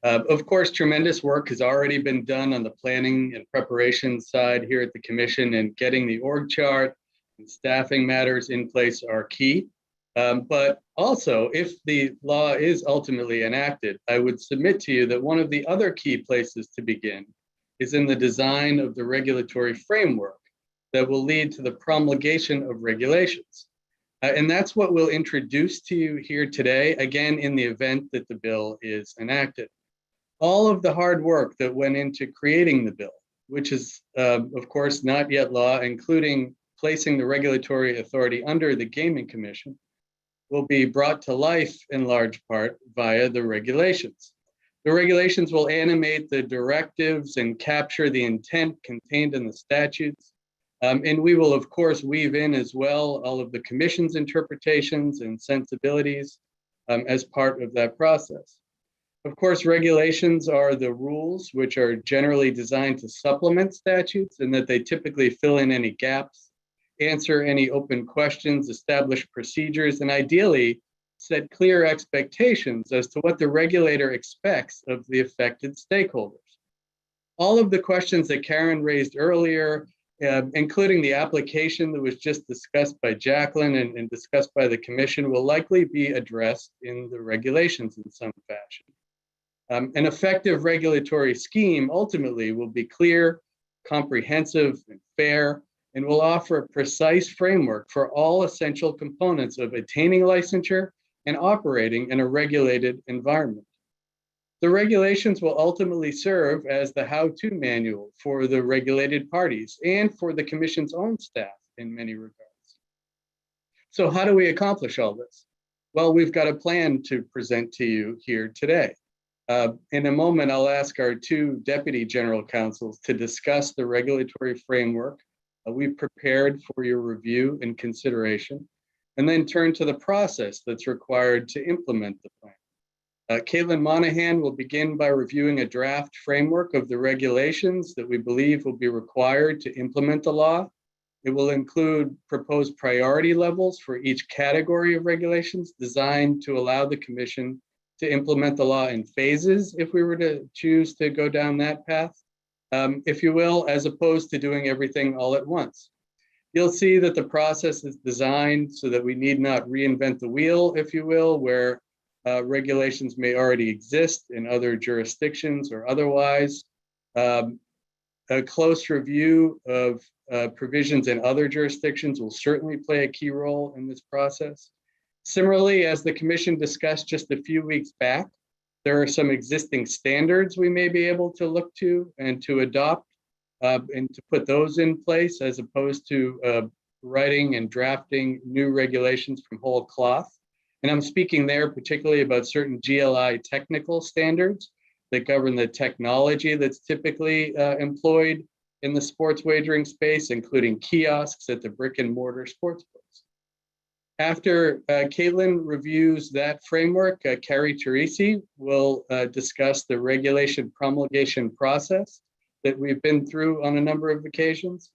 Of course, tremendous work has already been done on the planning and preparation side here at the Commission, and getting the org chart and staffing matters in place are key. But also, if the law is ultimately enacted, I would submit to you that one of the other key places to begin is in the design of the regulatory framework that will lead to the promulgation of regulations. And that's what we'll introduce to you here today, again, in the event that the bill is enacted. All of the hard work that went into creating the bill, which is, of course, not yet law, including placing the regulatory authority under the Gaming Commission, will be brought to life in large part via the regulations. The regulations will animate the directives and capture the intent contained in the statutes. And we will, of course, weave in as well all of the Commission's interpretations and sensibilities as part of that process. Of course, regulations are the rules which are generally designed to supplement statutes, and that they typically fill in any gaps, answer any open questions, establish procedures, and ideally set clear expectations as to what the regulator expects of the affected stakeholders. All of the questions that Karen raised earlier, including the application that was just discussed by Jacqueline and discussed by the Commission, will likely be addressed in the regulations in some fashion. An effective regulatory scheme ultimately will be clear, comprehensive, and fair, and will offer a precise framework for all essential components of attaining licensure and operating in a regulated environment. The regulations will ultimately serve as the how-to manual for the regulated parties and for the Commission's own staff in many regards. So how do we accomplish all this? Well, we've got a plan to present to you here today. In a moment, I'll ask our two Deputy General Counsels to discuss the regulatory framework we've prepared for your review and consideration, and then turn to the process that's required to implement the plan. Caitlin Monahan will begin by reviewing a draft framework of the regulations that we believe will be required to implement the law. It will include proposed priority levels for each category of regulations designed to allow the Commission to implement the law in phases if we were to choose to go down that path, if you will, as opposed to doing everything all at once. You'll see that the process is designed so that we need not reinvent the wheel, if you will, where regulations may already exist in other jurisdictions or otherwise. A close review of provisions in other jurisdictions will certainly play a key role in this process. Similarly, as the Commission discussed just a few weeks back, there are some existing standards we may be able to look to and to adopt and to put those in place, as opposed to writing and drafting new regulations from whole cloth. And I'm speaking there particularly about certain GLI technical standards that govern the technology that's typically employed in the sports wagering space, including kiosks at the brick and mortar sports books. After Caitlin reviews that framework, Carrie Teresi will discuss the regulation promulgation process that we've been through on a number of occasions.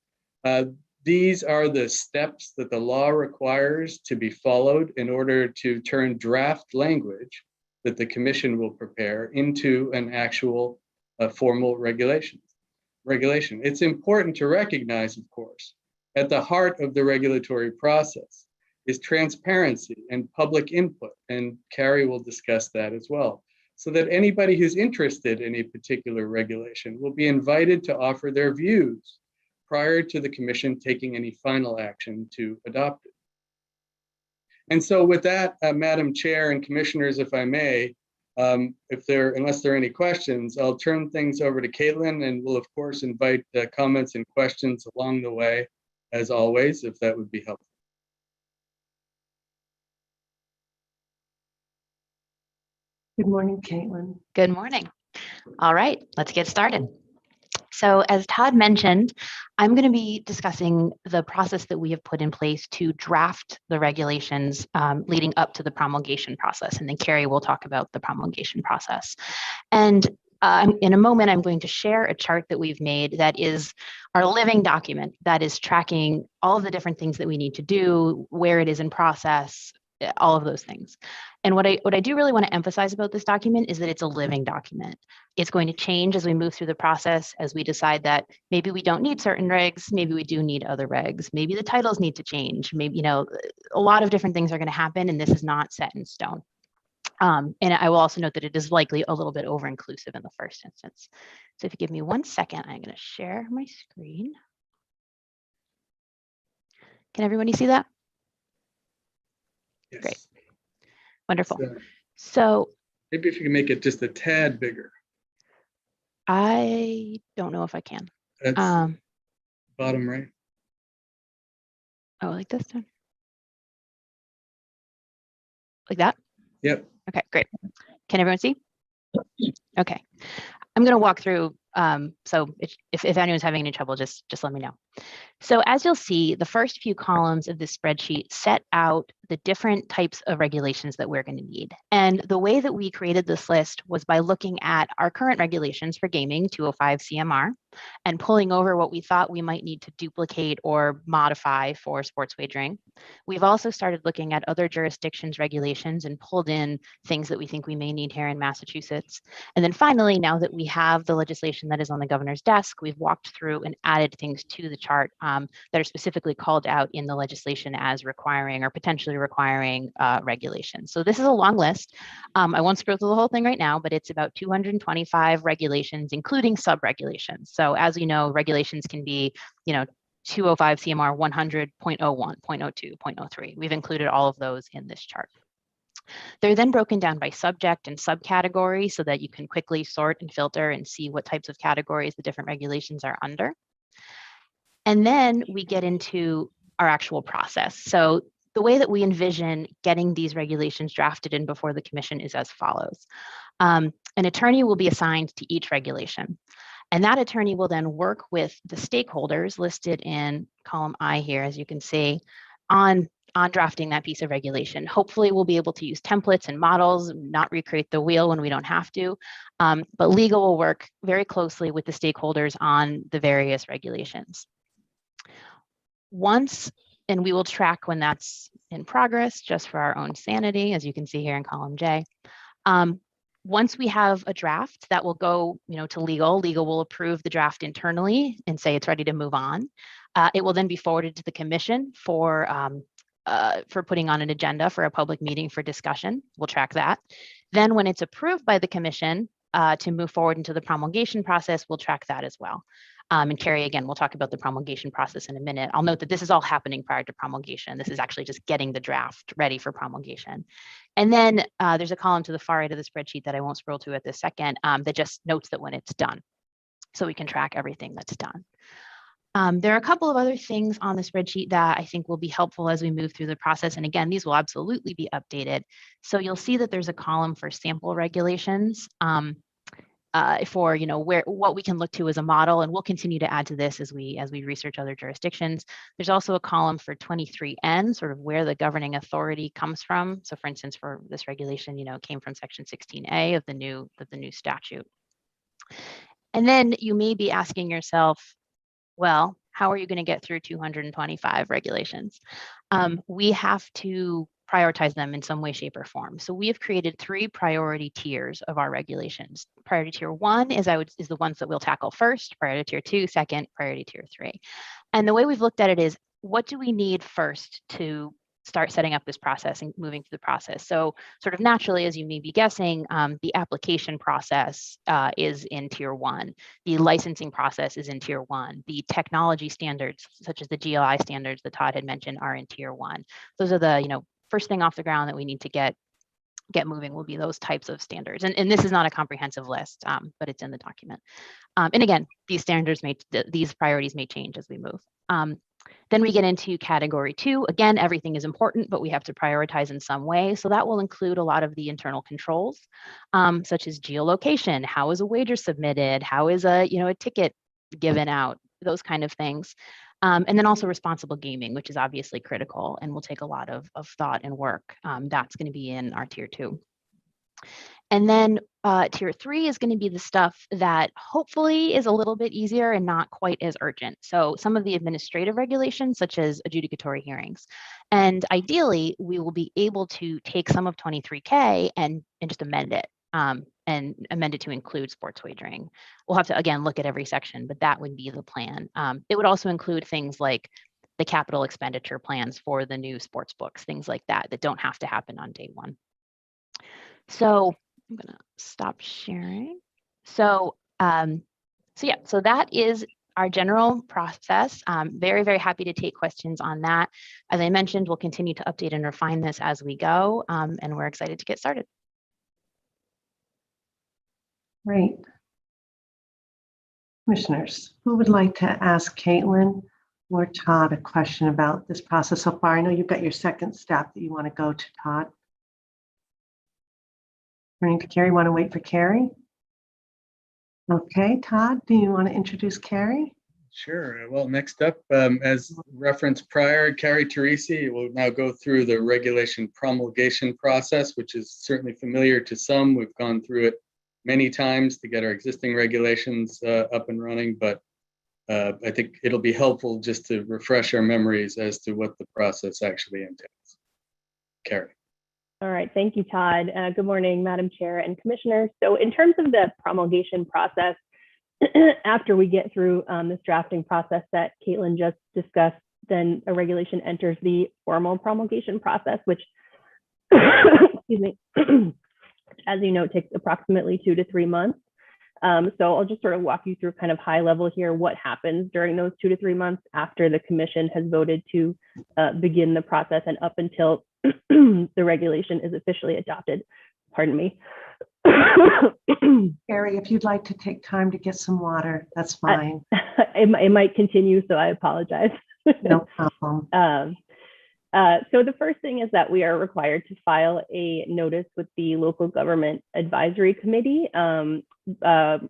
These are the steps that the law requires to be followed in order to turn draft language that the Commission will prepare into an actual formal regulation. It's important to recognize, of course, at the heart of the regulatory process is transparency and public input, and Carrie will discuss that as well, so that anybody who's interested in a particular regulation will be invited to offer their views prior to the Commission taking any final action to adopt it. And so with that, Madam Chair and Commissioners, if I may, Unless there are any questions, I'll turn things over to Caitlin, and we'll of course invite comments and questions along the way, as always, if that would be helpful. Good morning, Caitlin. Good morning. All right, let's get started. So as Todd mentioned, I'm going to be discussing the process that we have put in place to draft the regulations leading up to the promulgation process. And then Carrie will talk about the promulgation process. And in a moment, I'm going to share a chart that we've made that is our living document that is tracking all of the different things that we need to do, where it is in process, all of those things. And what I do really want to emphasize about this document is that it's a living document. It's going to change as we move through the process, as we decide that maybe we don't need certain regs, maybe we do need other regs, maybe the titles need to change, maybe, a lot of different things are going to happen, and this is not set in stone. And I will also note that it is likely a little bit over-inclusive in the first instance. So if you give me 1 second, I'm going to share my screen. Can everybody see that? Yes. Great. Wonderful. So maybe if you can make it just a tad bigger. I don't know if I can. That's bottom right. Oh, like this one? Like that? Yep. Okay, great. Can everyone see? Okay. I'm going to walk through. So if anyone's having any trouble, just let me know. So as you'll see, the first few columns of this spreadsheet set out the different types of regulations that we're going to need. And the way that we created this list was by looking at our current regulations for gaming, 205 CMR, and pulling over what we thought we might need to duplicate or modify for sports wagering. We've also started looking at other jurisdictions' regulations and pulled in things that we think we may need here in Massachusetts. And then finally, now that we have the legislation that is on the governor's desk, we've walked through and added things to the chart that are specifically called out in the legislation as requiring or potentially requiring regulations. So this is a long list. I won't scroll through the whole thing right now, but it's about 225 regulations, including sub-regulations. So as you know, regulations can be, 205 CMR 100.01, 0.02, 0.03. We've included all of those in this chart. They're then broken down by subject and subcategory so that you can quickly sort and filter and see what types of categories the different regulations are under. And then we get into our actual process. So the way that we envision getting these regulations drafted in before the commission is as follows. An attorney will be assigned to each regulation. And that attorney will then work with the stakeholders listed in column I here, as you can see, on drafting that piece of regulation. Hopefully we'll be able to use templates and models, not recreate the wheel when we don't have to. But legal will work very closely with the stakeholders on the various regulations. And we will track when that's in progress, just for our own sanity, as you can see here in column J. Once we have a draft that will go, to legal will approve the draft internally and say it's ready to move on. It will then be forwarded to the commission for putting on an agenda for a public meeting for discussion. We'll track that. Then when it's approved by the commission to move forward into the promulgation process, we'll track that as well. And Carrie, again, we'll talk about the promulgation process in a minute. I'll note that this is all happening prior to promulgation. This is actually just getting the draft ready for promulgation. And then there's a column to the far right of the spreadsheet that I won't scroll to at this second that just notes that when it's done. So we can track everything that's done. There are a couple of other things on the spreadsheet that I think will be helpful as we move through the process. And again, these will absolutely be updated. So you'll see that there's a column for sample regulations. For what we can look to as a model, and we'll continue to add to this as we research other jurisdictions. There's also a column for 23N, sort of where the governing authority comes from. So for instance, for this regulation, it came from section 16A of the new statute. And then you may be asking yourself, well, how are you going to get through 225 regulations? We have to prioritize them in some way, shape, or form. So we have created 3 priority tiers of our regulations. Priority tier 1 is the ones that we'll tackle first, priority tier 2, second, priority tier 3. And the way we've looked at it is, what do we need first to start setting up this process and moving through the process? So sort of naturally, as you may be guessing, the application process is in tier 1. The licensing process is in tier 1. The technology standards, such as the GLI standards that Todd had mentioned, are in tier 1. Those are the, first thing off the ground that we need to get get moving will be those types of standards. And this is not a comprehensive list, but it's in the document. And again, these standards these priorities may change as we move. Then we get into category 2. Again, everything is important, but we have to prioritize in some way. So that will include a lot of the internal controls, such as geolocation. How is a wager submitted? How is a ticket given out? Those kind of things. And then also responsible gaming, which is obviously critical and will take a lot of thought and work. That's going to be in our tier 2. And then tier 3 is going to be the stuff that hopefully is a little bit easier and not quite as urgent. So some of the administrative regulations, such as adjudicatory hearings. And ideally, we will be able to take some of 23K and just amend it. And amend it to include sports wagering. We'll have to, again, look at every section, but that would be the plan. It would also include things like the capital expenditure plans for the new sports books, things like that don't have to happen on day 1. So I'm gonna stop sharing. So that is our general process. Very, very happy to take questions on that. As I mentioned, we'll continue to update and refine this as we go, and we're excited to get started. Great. Commissioners, who would like to ask Caitlin or Todd a question about this process so far? I know you've got your second step that you want to go to, Todd. Turning to Carrie, want to wait for Carrie? Okay, Todd, do you want to introduce Carrie? Sure. Well, next up, as referenced prior, Carrie Teresi will now go through the regulation promulgation process, which is certainly familiar to some. We've gone through it many times to get our existing regulations up and running, but I think it'll be helpful just to refresh our memories as to what the process actually entails. Carrie. All right, thank you, Todd. Good morning, Madam Chair and Commissioners. So in terms of the promulgation process, after we get through this drafting process that Caitlin just discussed, then a regulation enters the formal promulgation process, which, excuse me, as you know, takes approximately 2 to 3 months. So I'll just sort of walk you through kind of high level here, what happens during those 2 to 3 months after the commission has voted to begin the process and up until the regulation is officially adopted. Pardon me. Carrie, if you'd like to take time to get some water, that's fine. It might continue, so I apologize. No problem. So the first thing is that we are required to file a notice with the local government advisory committee,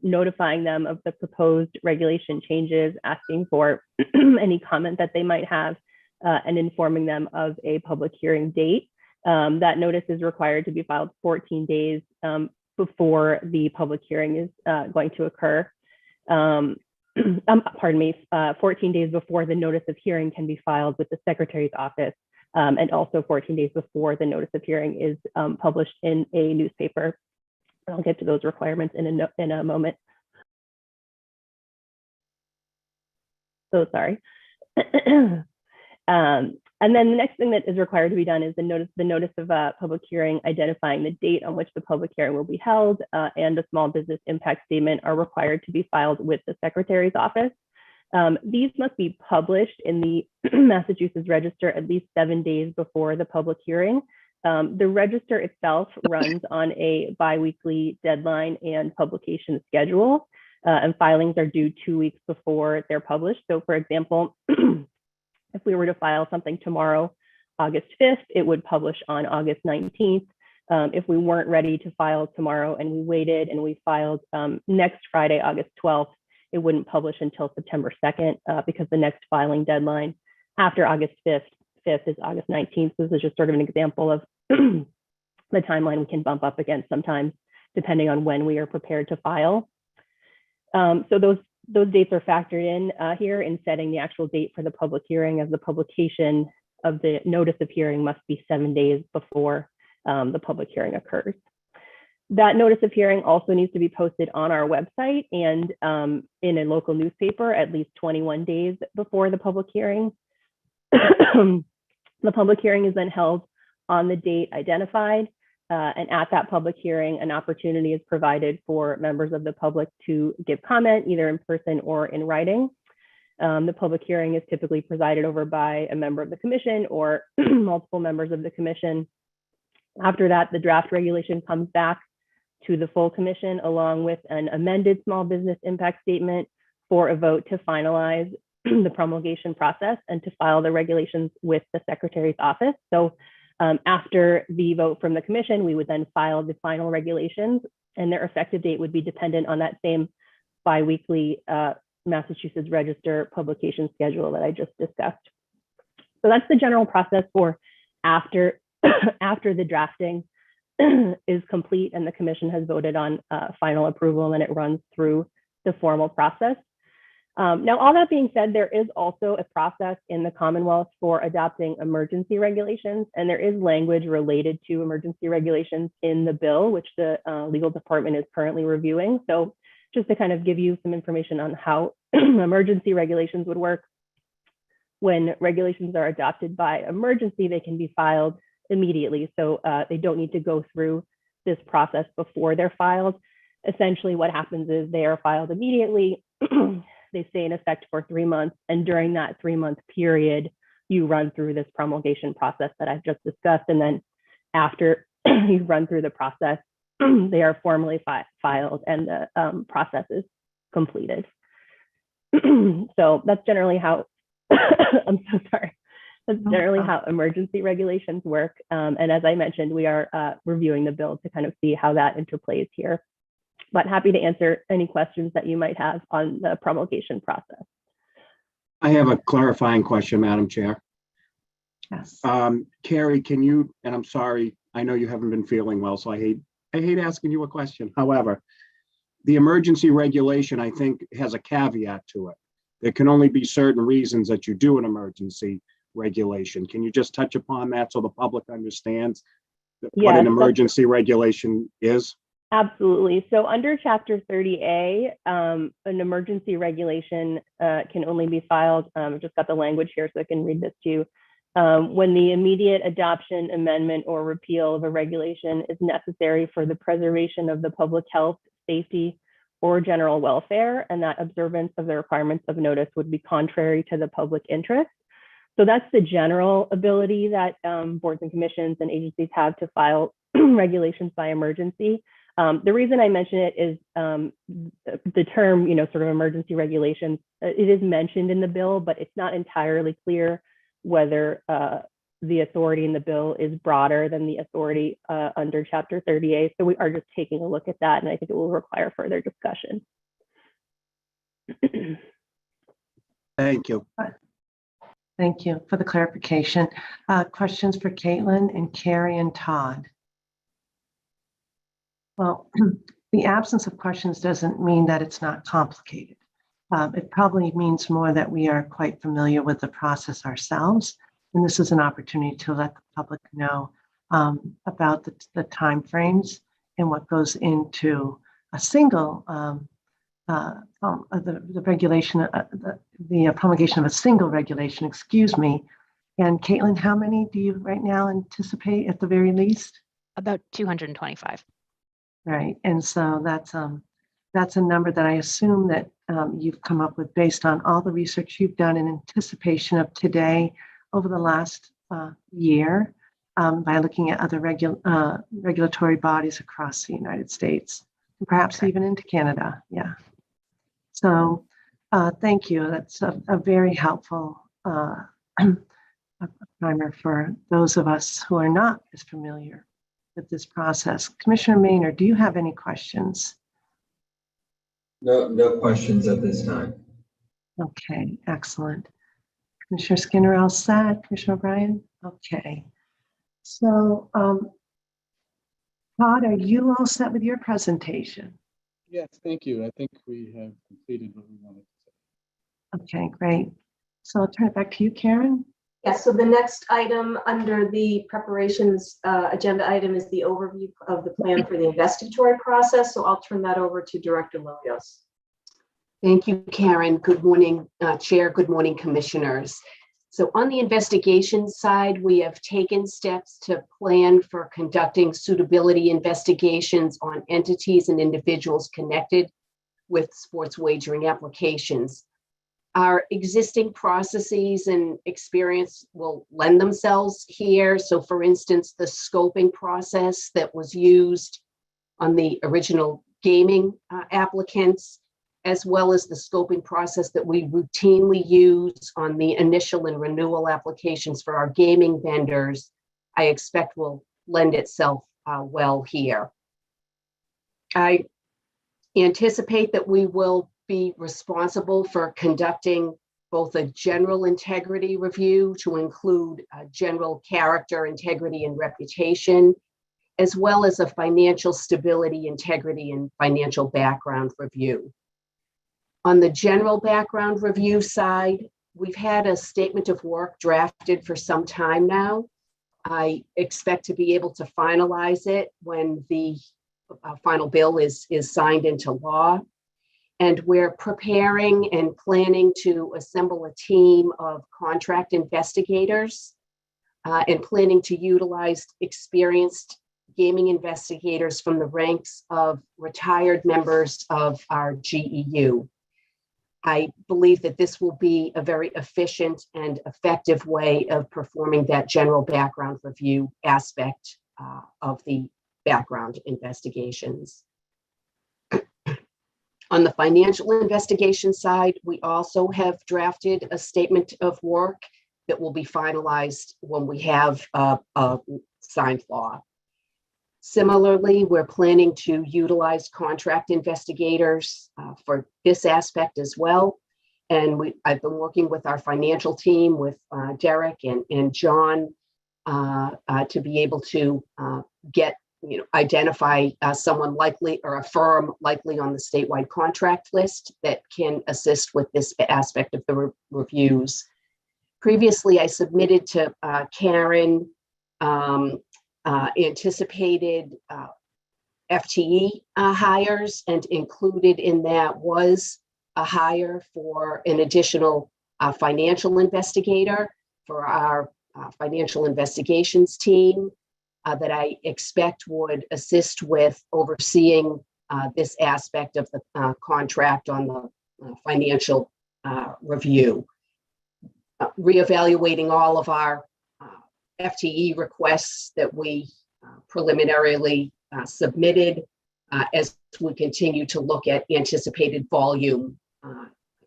notifying them of the proposed regulation changes, asking for any comment that they might have, and informing them of a public hearing date. That notice is required to be filed 14 days before the public hearing is going to occur. Pardon me, 14 days before the notice of hearing can be filed with the Secretary's office, and also 14 days before the notice of hearing is published in a newspaper. I'll get to those requirements in a moment. So sorry. And then the next thing that is required to be done is the notice of public hearing identifying the date on which the public hearing will be held, and a small business impact statement are required to be filed with the Secretary's office. These must be published in the Massachusetts Register at least 7 days before the public hearing. The register itself runs on a biweekly deadline and publication schedule, and filings are due 2 weeks before they're published. So for example, if we were to file something tomorrow, August 5th, it would publish on August 19th. If we weren't ready to file tomorrow and we waited and we filed next Friday, August 12th, it wouldn't publish until September 2nd, because the next filing deadline after August 5th is August 19th. So this is just sort of an example of the timeline we can bump up against sometimes, depending on when we are prepared to file. So those dates are factored in here in setting the actual date for the public hearing, as the publication of the notice of hearing must be 7 days before the public hearing occurs. That notice of hearing also needs to be posted on our website and in a local newspaper at least 21 days before the public hearing. The public hearing is then held on the date identified. And at that public hearing, an opportunity is provided for members of the public to give comment, either in person or in writing. The public hearing is typically presided over by a member of the commission or multiple members of the commission. After that, the draft regulation comes back to the full commission along with an amended small business impact statement for a vote to finalize the promulgation process and to file the regulations with the Secretary's office. So after the vote from the commission, we would then file the final regulations, and their effective date would be dependent on that same biweekly Massachusetts Register publication schedule that I just discussed. So that's the general process for after the drafting is complete and the commission has voted on final approval, and it runs through the formal process. Now, all that being said, there is also a process in the Commonwealth for adopting emergency regulations, and there is language related to emergency regulations in the bill, which the legal department is currently reviewing. So just to kind of give you some information on how emergency regulations would work, when regulations are adopted by emergency, they can be filed immediately. So they don't need to go through this process before they're filed. Essentially, what happens is they are filed immediately. They stay in effect for 3 months. And during that 3-month period, you run through this promulgation process that I've just discussed. And then after you run through the process, they are formally filed and the process is completed. So that's generally how, I'm so sorry. That's generally how emergency regulations work. And as I mentioned, we are reviewing the bill to kind of see how that interplays here. But happy to answer any questions that you might have on the promulgation process. I have a clarifying question, Madam Chair. Yes. Carrie, can you, and I'm sorry, I know you haven't been feeling well, so I hate asking you a question. However, the emergency regulation, I think, has a caveat to it. There can only be certain reasons that you do an emergency regulation. Can you just touch upon that so the public understands what an emergency regulation is? Absolutely. So under Chapter 30A, an emergency regulation can only be filed, I've just got the language here so I can read this to you, when the immediate adoption, amendment, or repeal of a regulation is necessary for the preservation of the public health, safety, or general welfare, and that observance of the requirements of notice would be contrary to the public interest. So that's the general ability that boards and commissions and agencies have to file regulations by emergency. The reason I mention it is the term, sort of emergency regulations, it is mentioned in the bill, but it's not entirely clear whether the authority in the bill is broader than the authority under Chapter 30A. So we are just taking a look at that, and I think it will require further discussion. Thank you. Thank you for the clarification. Questions for Caitlin and Carrie and Todd? Well, the absence of questions doesn't mean that it's not complicated. It probably means more that we are quite familiar with the process ourselves. And this is an opportunity to let the public know about the timeframes and what goes into a single, the regulation, the promulgation of a single regulation, excuse me. And Caitlin, how many do you right now anticipate at the very least? About 225. Right, and so that's a number that I assume that you've come up with based on all the research you've done in anticipation of today over the last year by looking at other regulatory bodies across the United States, and perhaps even into Canada. Yeah. So thank you. That's a very helpful primer for those of us who are not as familiar with this process. Commissioner Maynard, do you have any questions? No questions at this time. Okay, excellent. Commissioner Skinner, all set. Commissioner O'Brien? Okay. So, Todd, are you all set with your presentation? Yes, thank you. I think we have completed what we wanted to say. Okay, great. So I'll turn it back to you, Karen. Yes, so the next item under the preparations agenda item is the overview of the plan for the investigatory process. So I'll turn that over to Director Lilios. Thank you, Karen. Good morning, Chair. Good morning, Commissioners. So on the investigation side, we have taken steps to plan for conducting suitability investigations on entities and individuals connected with sports wagering applications. Our existing processes and experience will lend themselves here. So for instance, the scoping process that was used on the original gaming applicants, as well as the scoping process that we routinely use on the initial and renewal applications for our gaming vendors, I expect will lend itself well here. I anticipate that we will be responsible for conducting both a general integrity review to include general character, integrity, and reputation, as well as a financial stability, integrity, and financial background review. On the general background review side, we've had a statement of work drafted for some time now. I expect to be able to finalize it when the final bill is signed into law. And we're preparing and planning to assemble a team of contract investigators and planning to utilize experienced gaming investigators from the ranks of retired members of our GEU. I believe that this will be a very efficient and effective way of performing that general background review aspect of the background investigations. On the financial investigation side, we also have drafted a statement of work that will be finalized when we have a signed law. Similarly, we're planning to utilize contract investigators for this aspect as well. And I've been working with our financial team, with Derek and John, to be able to identify someone likely or a firm likely on the statewide contract list that can assist with this aspect of the reviews. Previously, I submitted to Karen anticipated FTE hires, and included in that was a hire for an additional financial investigator for our financial investigations team that I expect would assist with overseeing this aspect of the contract on the financial review. Reevaluating all of our FTE requests that we preliminarily submitted as we continue to look at anticipated volume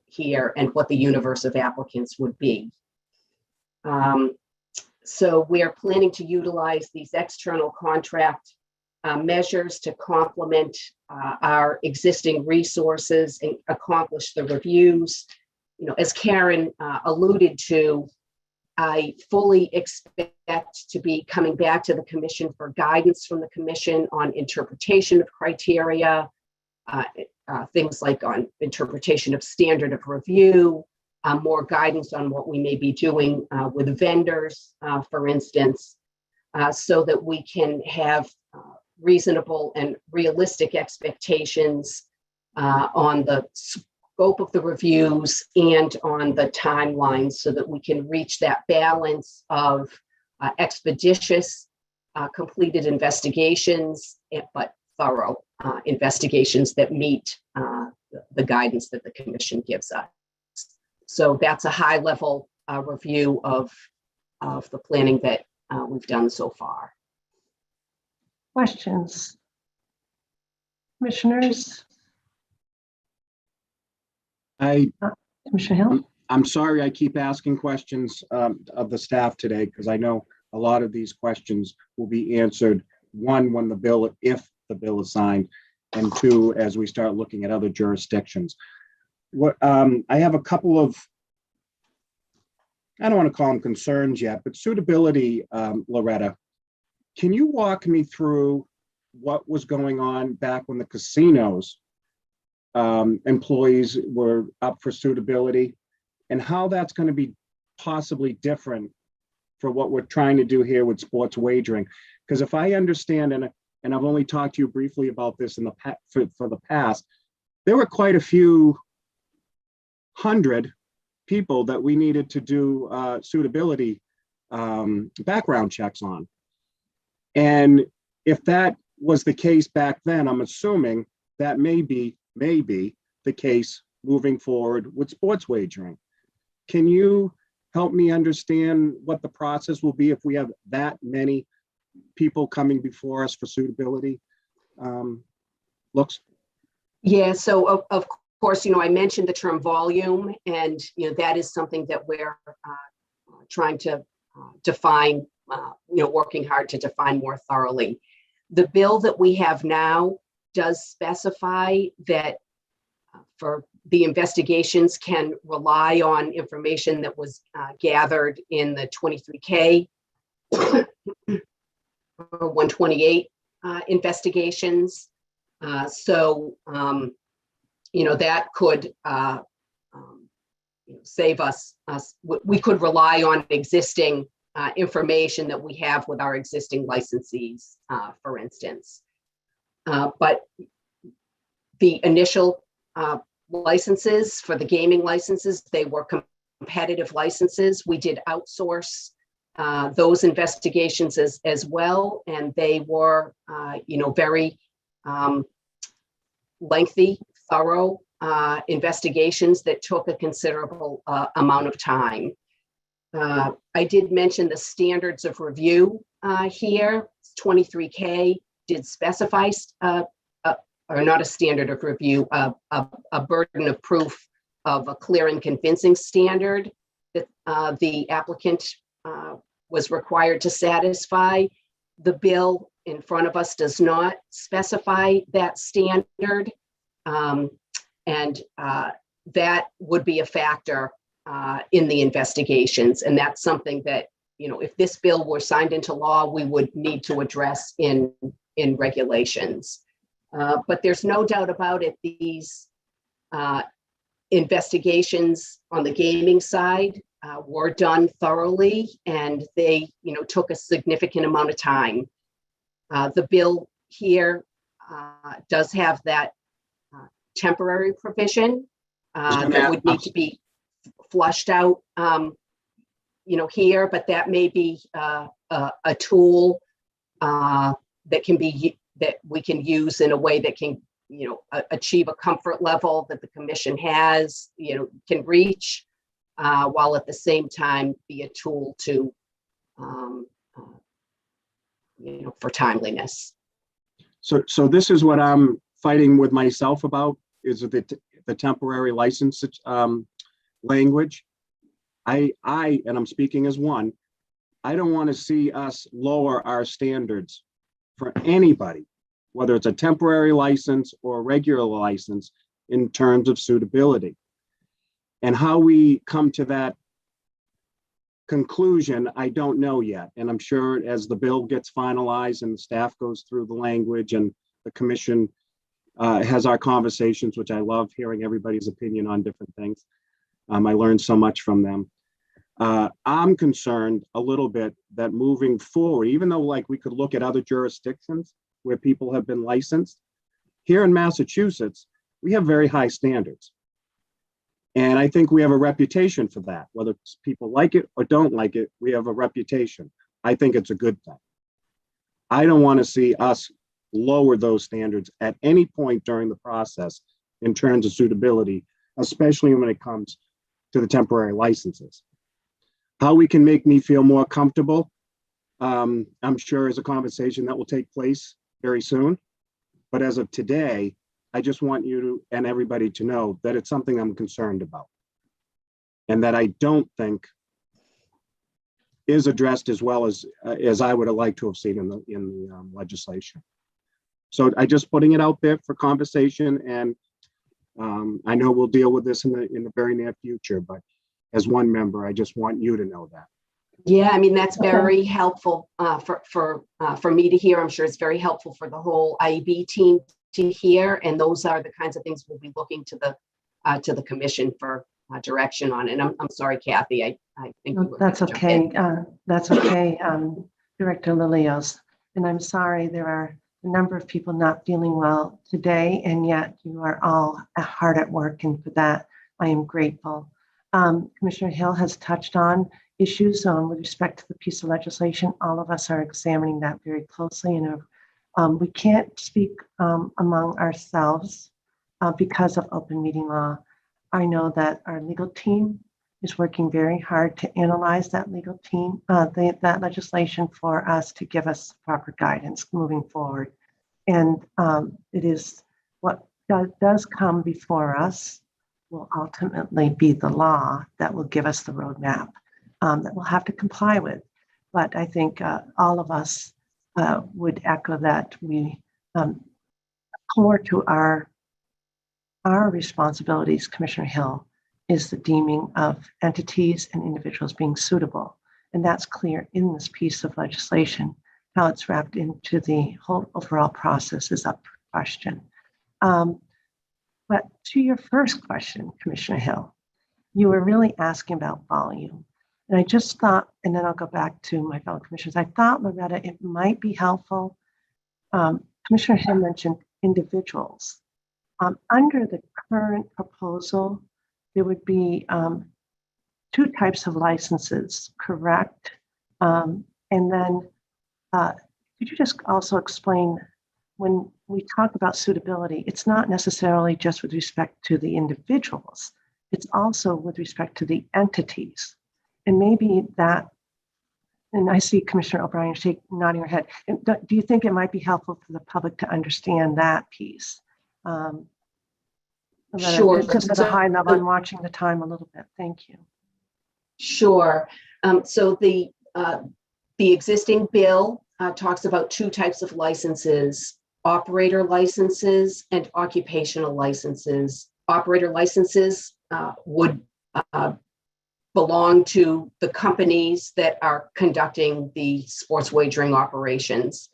here and what the universe of applicants would be. So we are planning to utilize these external contract measures to complement our existing resources and accomplish the reviews. As Karen alluded to, I fully expect to be coming back to the commission for guidance from the commission on interpretation of criteria, things like on interpretation of standard of review, more guidance on what we may be doing with vendors, for instance, so that we can have reasonable and realistic expectations on the scope of the reviews and on the timeline, so that we can reach that balance of expeditious completed investigations, but thorough investigations that meet the guidance that the commission gives us. So that's a high level review of the planning that we've done so far. Questions? Commissioners? Commissioner Hill? I'm sorry I keep asking questions of the staff today, because I know a lot of these questions will be answered, one, when the bill, if the bill is signed, and two, as we start looking at other jurisdictions. What I have a couple of, I don't want to call them concerns yet, but suitability, Loretta, can you walk me through what was going on back when the casinos employees were up for suitability, and how that's going to be possibly different for what we're trying to do here with sports wagering? Because if I understand, and I've only talked to you briefly about this in the for the past, there were quite a few hundred people that we needed to do suitability background checks on. And if that was the case back then, I'm assuming that may be the case moving forward with sports wagering. Can you help me understand what the process will be if we have that many people coming before us for suitability looks? Yeah, so of course, you know, I mentioned the term volume, and, you know, that is something that we're trying to define, you know, working hard to define more thoroughly. The bill that we have now does specify that for the investigations can rely on information that was gathered in the 23K or 128 investigations. So, you know, that could save us. We could rely on existing information that we have with our existing licensees, for instance. But the initial licenses for the gaming licenses, they were competitive licenses. We did outsource those investigations as well, and they were, you know, very lengthy, thorough investigations that took a considerable amount of time. I did mention the standards of review here. 23K did specify, or not a standard of review, a burden of proof of a clear and convincing standard that the applicant was required to satisfy. The bill in front of us does not specify that standard, and that would be a factor in the investigations. And that's something that, you know, if this bill were signed into law, we would need to address in regulations. But there's no doubt about it, these investigations on the gaming side were done thoroughly, and they, you know, took a significant amount of time. The bill here does have that temporary provision that would need to be flushed out, you know, here, but that may be a tool that can be, that we can use in a way that can, you know, achieve a comfort level that the commission has, you know, can reach, while at the same time be a tool to, you know, for timeliness. So this is what I'm fighting with myself about, is the temporary license language. And I'm speaking as one, I don't want to see us lower our standards for anybody, whether it's a temporary license or a regular license, in terms of suitability. And how we come to that conclusion, I don't know yet. And I'm sure as the bill gets finalized and the staff goes through the language and the commission has our conversations, which I love hearing everybody's opinion on different things. I learned so much from them. I'm concerned a little bit that moving forward, even though like we could look at other jurisdictions where people have been licensed, here in Massachusetts, we have very high standards. And I think we have a reputation for that. Whether people like it or don't like it, we have a reputation. I think it's a good thing. I don't want to see us lower those standards at any point during the process in terms of suitability, especially when it comes to the temporary licenses. How we can make me feel more comfortable, I'm sure is a conversation that will take place very soon. But as of today, I just want you to, and everybody to know that it's something I'm concerned about, and that I don't think is addressed as well as I would have liked to have seen in the legislation. So I just putting it out there for conversation, and I know we'll deal with this in the very near future. But as one member, I just want you to know that. Yeah, I mean, that's very helpful for me to hear. I'm sure it's very helpful for the whole IEB team to hear, and those are the kinds of things we'll be looking to the commission for direction on. And I'm sorry, Kathy, I think No, that's okay. That's okay, Director Lilios. And I'm sorry there are a number of people not feeling well today, and yet you are all hard at work, and for that I am grateful. Commissioner Hill has touched on issues with respect to the piece of legislation. All of us are examining that very closely, and we can't speak among ourselves because of open meeting law. I know that our legal team is working very hard to analyze that legal team, that legislation for us to give us proper guidance moving forward. And it is what does come before us will ultimately be the law that will give us the roadmap that we'll have to comply with. But I think all of us would echo that we core to our responsibilities, Commissioner Hill, is the deeming of entities and individuals being suitable. And that's clear in this piece of legislation. How it's wrapped into the whole overall process is up for question. But to your first question, Commissioner Hill, you were really asking about volume. And I just thought, and then I'll go back to my fellow commissioners, I thought, Loretta, it might be helpful. Commissioner Hill mentioned individuals. Under the current proposal, there would be two types of licenses, correct? And then could you just also explain, when we talk about suitability, it's not necessarily just with respect to the individuals, it's also with respect to the entities. And maybe that, and I see Commissioner O'Brien nodding her head. And do you think it might be helpful for the public to understand that piece? Sure. Just at a high level, I'm watching the time a little bit. Thank you. Sure. So the existing bill talks about two types of licenses: operator licenses and occupational licenses. Operator licenses would belong to the companies that are conducting the sports wagering operations.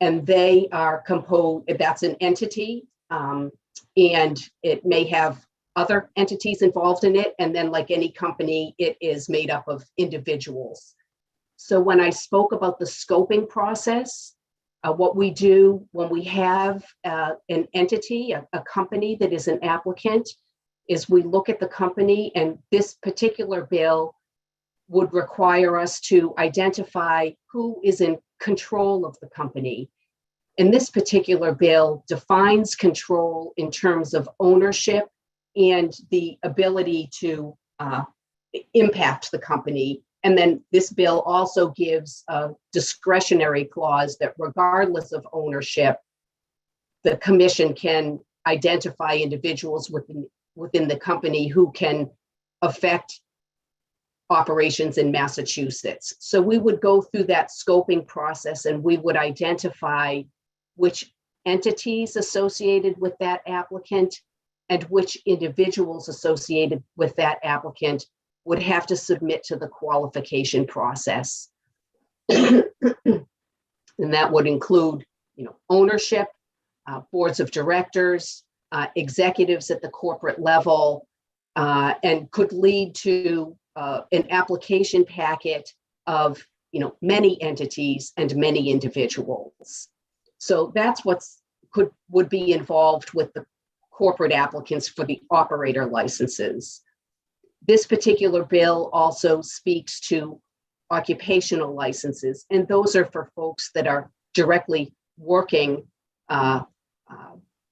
And they are composed, that's an entity, and it may have other entities involved in it. And then, like any company, it is made up of individuals. So when I spoke about the scoping process, what we do when we have an entity, a company that is an applicant, is we look at the company, and this particular bill would require us to identify who is in control of the company. And this particular bill defines control in terms of ownership and the ability to impact the company. And then this bill also gives a discretionary clause that regardless of ownership, the commission can identify individuals within the company who can affect operations in Massachusetts. So we would go through that scoping process, and we would identify which entities associated with that applicant and which individuals associated with that applicant would have to submit to the qualification process. And that would include, ownership, boards of directors, executives at the corporate level, and could lead to an application packet of, many entities and many individuals. So that's would be involved with the corporate applicants for the operator licenses. This particular bill also speaks to occupational licenses, and those are for folks that are directly working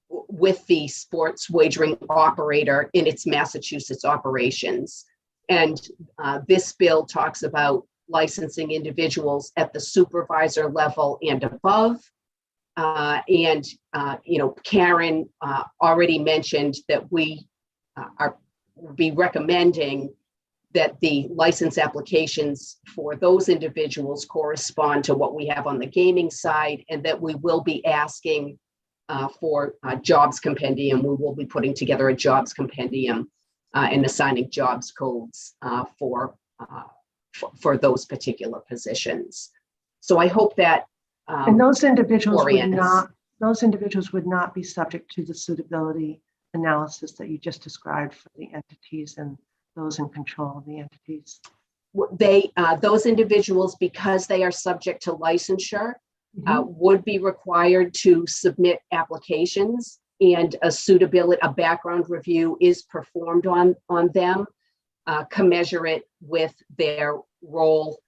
with the sports wagering operator in its Massachusetts operations. And this bill talks about licensing individuals at the supervisor level and above. Karen already mentioned that we will be recommending that the license applications for those individuals correspond to what we have on the gaming side, and that we will be asking for a jobs compendium. We will be putting together a jobs compendium and assigning jobs codes for those particular positions. So I hope that and those individuals would not be subject to the suitability analysis that you just described for the entities and those in control of the entities. Those individuals, because they are subject to licensure, would be required to submit applications, and a background review is performed on them, commensurate with their role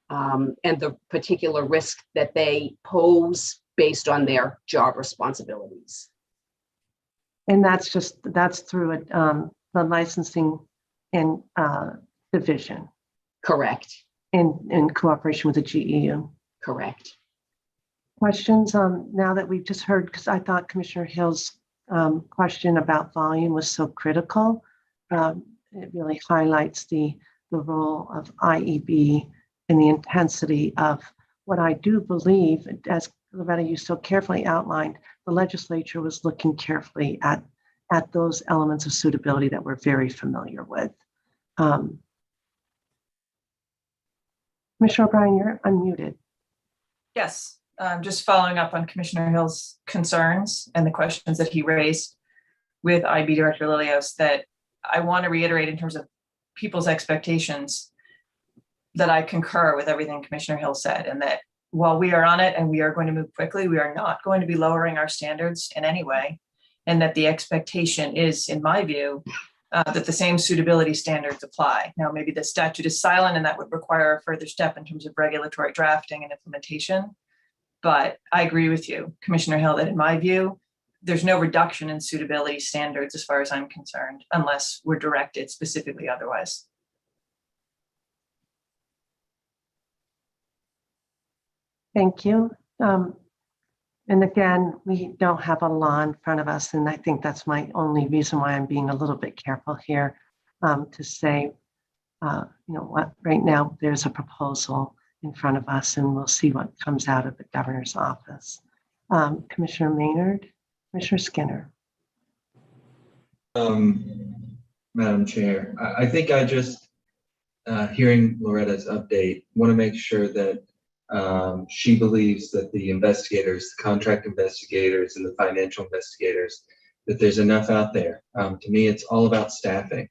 and the particular risk that they pose based on their job responsibilities. And that's through the licensing and division Correct, in cooperation with the GEU. correct. Questions now that we've just heard, because I thought Commissioner Hill's question about volume was so critical. It really highlights the role of IEB and the intensity of what I do believe, as Loretta, you so carefully outlined, the legislature was looking carefully at those elements of suitability that we're very familiar with. Commissioner O'Brien, you're unmuted. Yes, just following up on Commissioner Hill's concerns and the questions that he raised with IB Director Lilios, that I want to reiterate in terms of people's expectations, that I concur with everything Commissioner Hill said, and that while we are on it and we are going to move quickly, we are not going to be lowering our standards in any way. And that the expectation is, in my view, that the same suitability standards apply. Now, maybe the statute is silent and that would require a further step in terms of regulatory drafting and implementation. But I agree with you, Commissioner Hill, that in my view, there's no reduction in suitability standards as far as I'm concerned, unless we're directed specifically otherwise. Thank you. And again, we don't have a law in front of us, and I think that's my only reason why I'm being a little bit careful here to say, you know what, right now there's a proposal in front of us, and we'll see what comes out of the governor's office. Commissioner Maynard, Commissioner Skinner. Madam Chair, I think I just, hearing Loretta's update, want to make sure that she believes that the investigators, the contract investigators and the financial investigators, that there's enough out there. To me, it's all about staffing.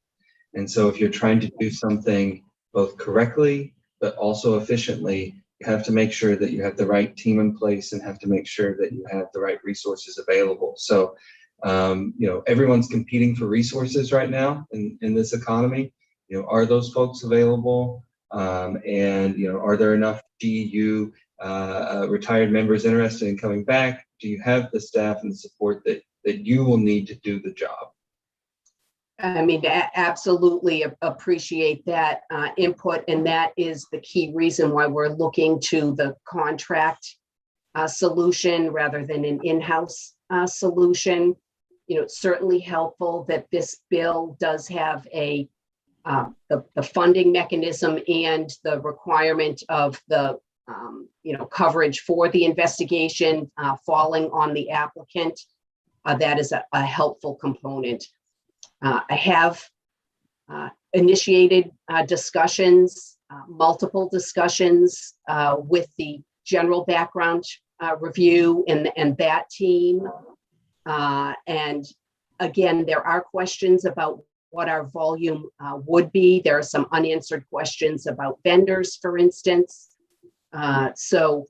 And so if you're trying to do something both correctly, but also efficiently, you have to make sure that you have the right team in place and have to make sure that you have the right resources available. So, you know, everyone's competing for resources right now in this economy. You know, are those folks available? And, you know, are there enough GU retired members interested in coming back? Do you have the staff and the support that you will need to do the job? I mean, absolutely appreciate that input, and that is the key reason why we're looking to the contract solution rather than an in-house solution. You know, it's certainly helpful that this bill does have a the funding mechanism and the requirement of the you know, coverage for the investigation falling on the applicant. That is a helpful component. I have initiated discussions, multiple discussions with the general background review and that team. And again, there are questions about what our volume would be. There are some unanswered questions about vendors, for instance. So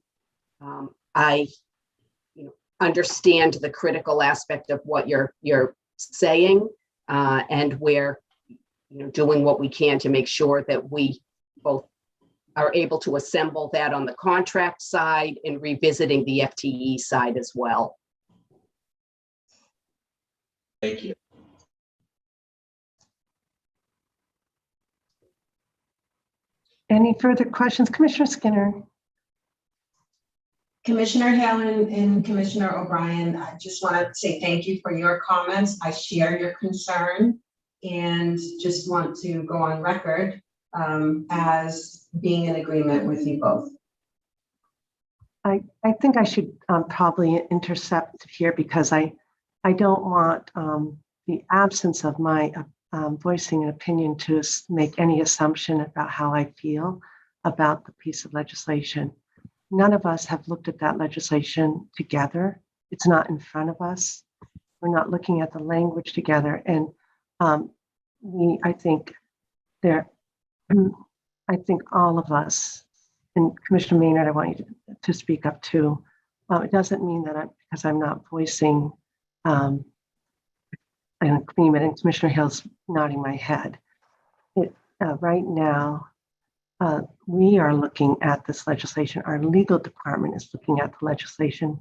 I, you know, understand the critical aspect of what you're saying, and we're, you know, doing what we can to make sure that we both are able to assemble that on the contract side and revisiting the FTE side as well. Thank you. Any further questions? Commissioner Skinner. Commissioner Hill and Commissioner O'Brien, I just want to say thank you for your comments. I share your concern and just want to go on record as being in agreement with you both. I think I should probably intercept here because I don't want the absence of my voicing an opinion to make any assumption about how I feel about the piece of legislation. None of us have looked at that legislation together. It's not in front of us. We're not looking at the language together. And I think all of us, and Commissioner Maynard, I want you to speak up too. It doesn't mean that because I'm not voicing an agreement, and Commissioner Hill's nodding my head. Right now, we are looking at this legislation. Our legal department is looking at the legislation.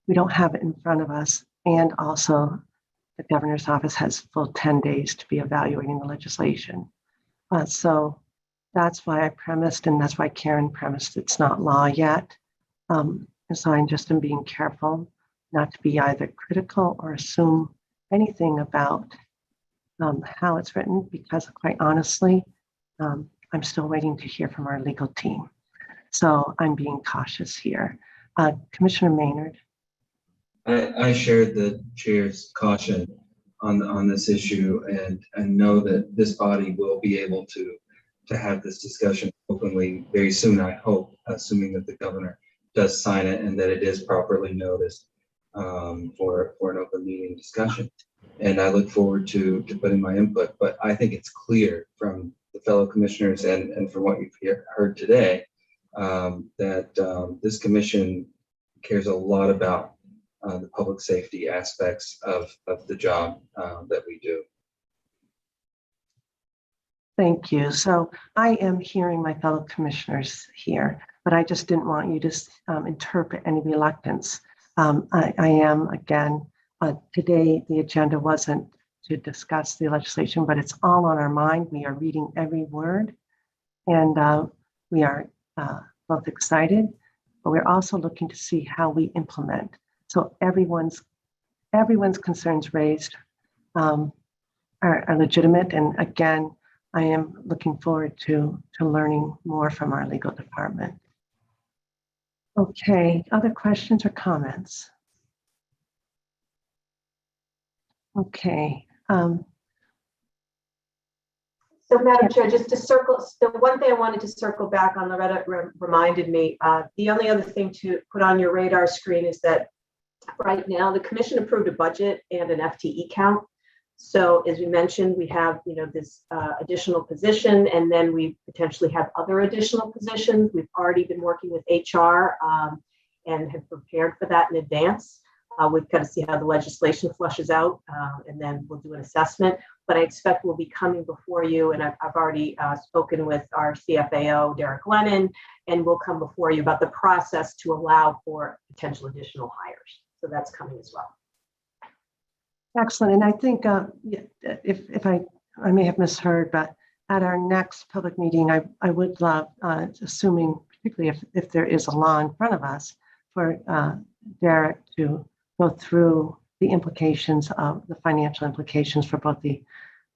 We don't have it in front of us. And also the governor's office has full 10 days to be evaluating the legislation. So that's why I premised, and that's why Karen premised it's not law yet. And so I'm just being careful not to be either critical or assume anything about how it's written, because quite honestly, I'm still waiting to hear from our legal team. So I'm being cautious here. Commissioner Maynard. I shared the chair's caution on this issue and know that this body will be able to have this discussion openly very soon, I hope, assuming that the governor does sign it and that it is properly noticed for an open meeting discussion. And I look forward to putting my input, but I think it's clear from the fellow commissioners and from what you've heard today that this commission cares a lot about the public safety aspects of the job that we do. Thank you. So I am hearing my fellow commissioners here, but I just didn't want you to interpret any reluctance. I am, again, today the agenda wasn't to discuss the legislation, but it's all on our mind. We are reading every word, and we are both excited, but we're also looking to see how we implement. So everyone's concerns raised are legitimate, and again, I am looking forward to learning more from our legal department. Okay, other questions or comments? Okay. So Madam Chair, just to circle, the one thing I wanted to circle back on, Loretta reminded me, the only other thing to put on your radar screen is that right now the commission approved a budget and an FTE count. So as we mentioned, we have, this additional position, and then we potentially have other additional positions. We've already been working with HR and have prepared for that in advance. We've got to see how the legislation flushes out, and then we'll do an assessment. But I expect we'll be coming before you, and I've already spoken with our CFAO, Derek Lennon, and we'll come before you about the process to allow for potential additional hires. So that's coming as well. Excellent. And I think if I may have misheard, but at our next public meeting, I would love, assuming particularly if there is a law in front of us, for Derek to go through the implications of the financial implications for both the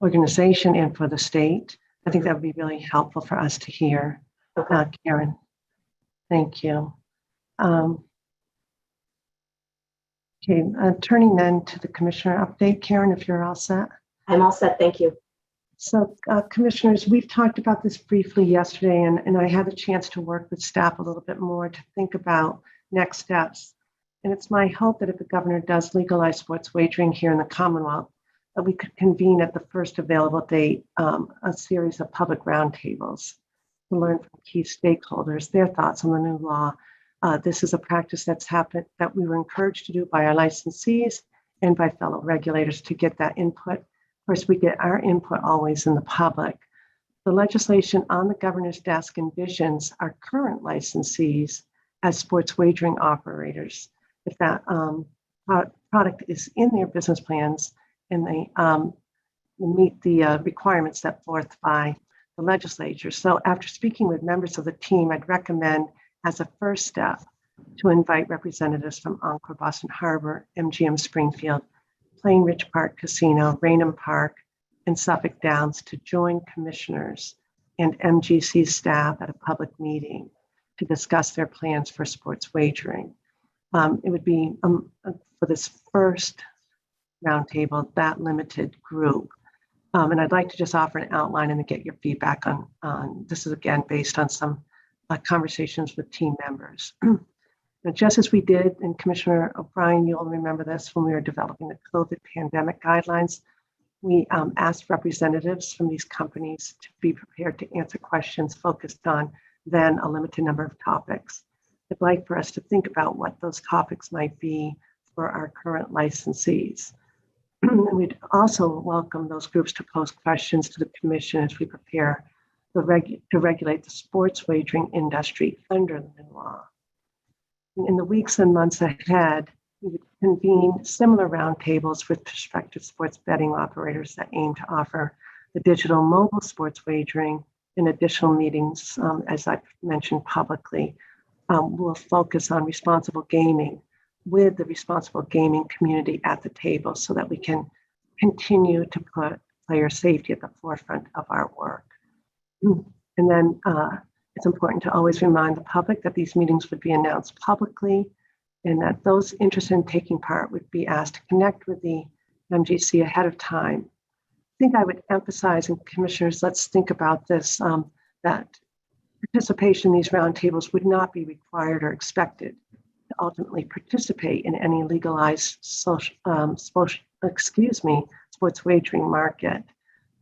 organization and for the state. I think that would be really helpful for us to hear. Okay. Karen, thank you. Okay, turning then to the commissioner update. Karen, if you're all set. I'm all set, thank you. So commissioners, we've talked about this briefly yesterday, and I had a chance to work with staff a little bit more to think about next steps. And it's my hope that if the governor does legalize sports wagering here in the Commonwealth, that we could convene at the first available date a series of public roundtables to learn from key stakeholders their thoughts on the new law. This is a practice that's happened that we were encouraged to do by our licensees and by fellow regulators to get that input. Of course, we get our input always in the public. The legislation on the governor's desk envisions our current licensees as sports wagering operators. If that product is in their business plans and they meet the requirements set forth by the legislature. So after speaking with members of the team, I'd recommend as a first step to invite representatives from Encore Boston Harbor, MGM Springfield, Plain Ridge Park Casino, Raynham Park, and Suffolk Downs to join commissioners and MGC staff at a public meeting to discuss their plans for sports wagering. It would be for this first roundtable, that limited group. And I'd like to just offer an outline and to get your feedback on this is again based on some conversations with team members. Now, just as we did, and Commissioner O'Brien, you'll remember this when we were developing the COVID pandemic guidelines, we asked representatives from these companies to be prepared to answer questions focused on then a limited number of topics. I'd like for us to think about what those topics might be for our current licensees. We'd also welcome those groups to pose questions to the commission as we prepare to regulate the sports wagering industry under the new law. In the weeks and months ahead, We would convene similar roundtables with prospective sports betting operators that aim to offer the digital mobile sports wagering and additional meetings, as I've mentioned publicly. Will focus on responsible gaming with the responsible gaming community at the table so that we can continue to put player safety at the forefront of our work. And then it's important to always remind the public that these meetings would be announced publicly and that those interested in taking part would be asked to connect with the MGC ahead of time. I think I would emphasize, and commissioners, let's think about this, that participation in these roundtables would not be required or expected to ultimately participate in any legalized sports wagering market.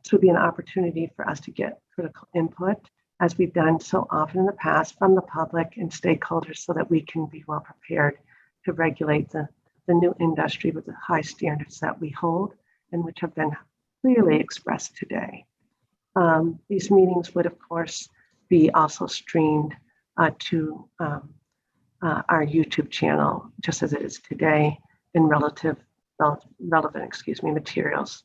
This would be an opportunity for us to get critical input, as we've done so often in the past, from the public and stakeholders so that we can be well prepared to regulate the new industry with the high standards that we hold and which have been clearly expressed today. These meetings would, of course, be also streamed to our YouTube channel, just as it is today, and relevant materials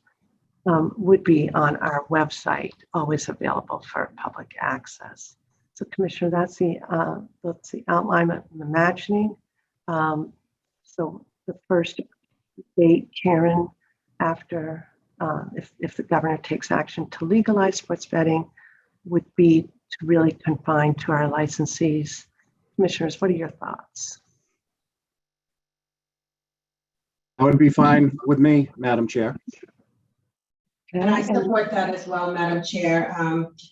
would be on our website, always available for public access. So, Commissioner, that's the outline I'm imagining. So the first date, Karen, after if the governor takes action to legalize sports betting, would be to really confine to our licensees. Commissioners, what are your thoughts? That would be fine with me, Madam Chair. And I support that as well, Madam Chair,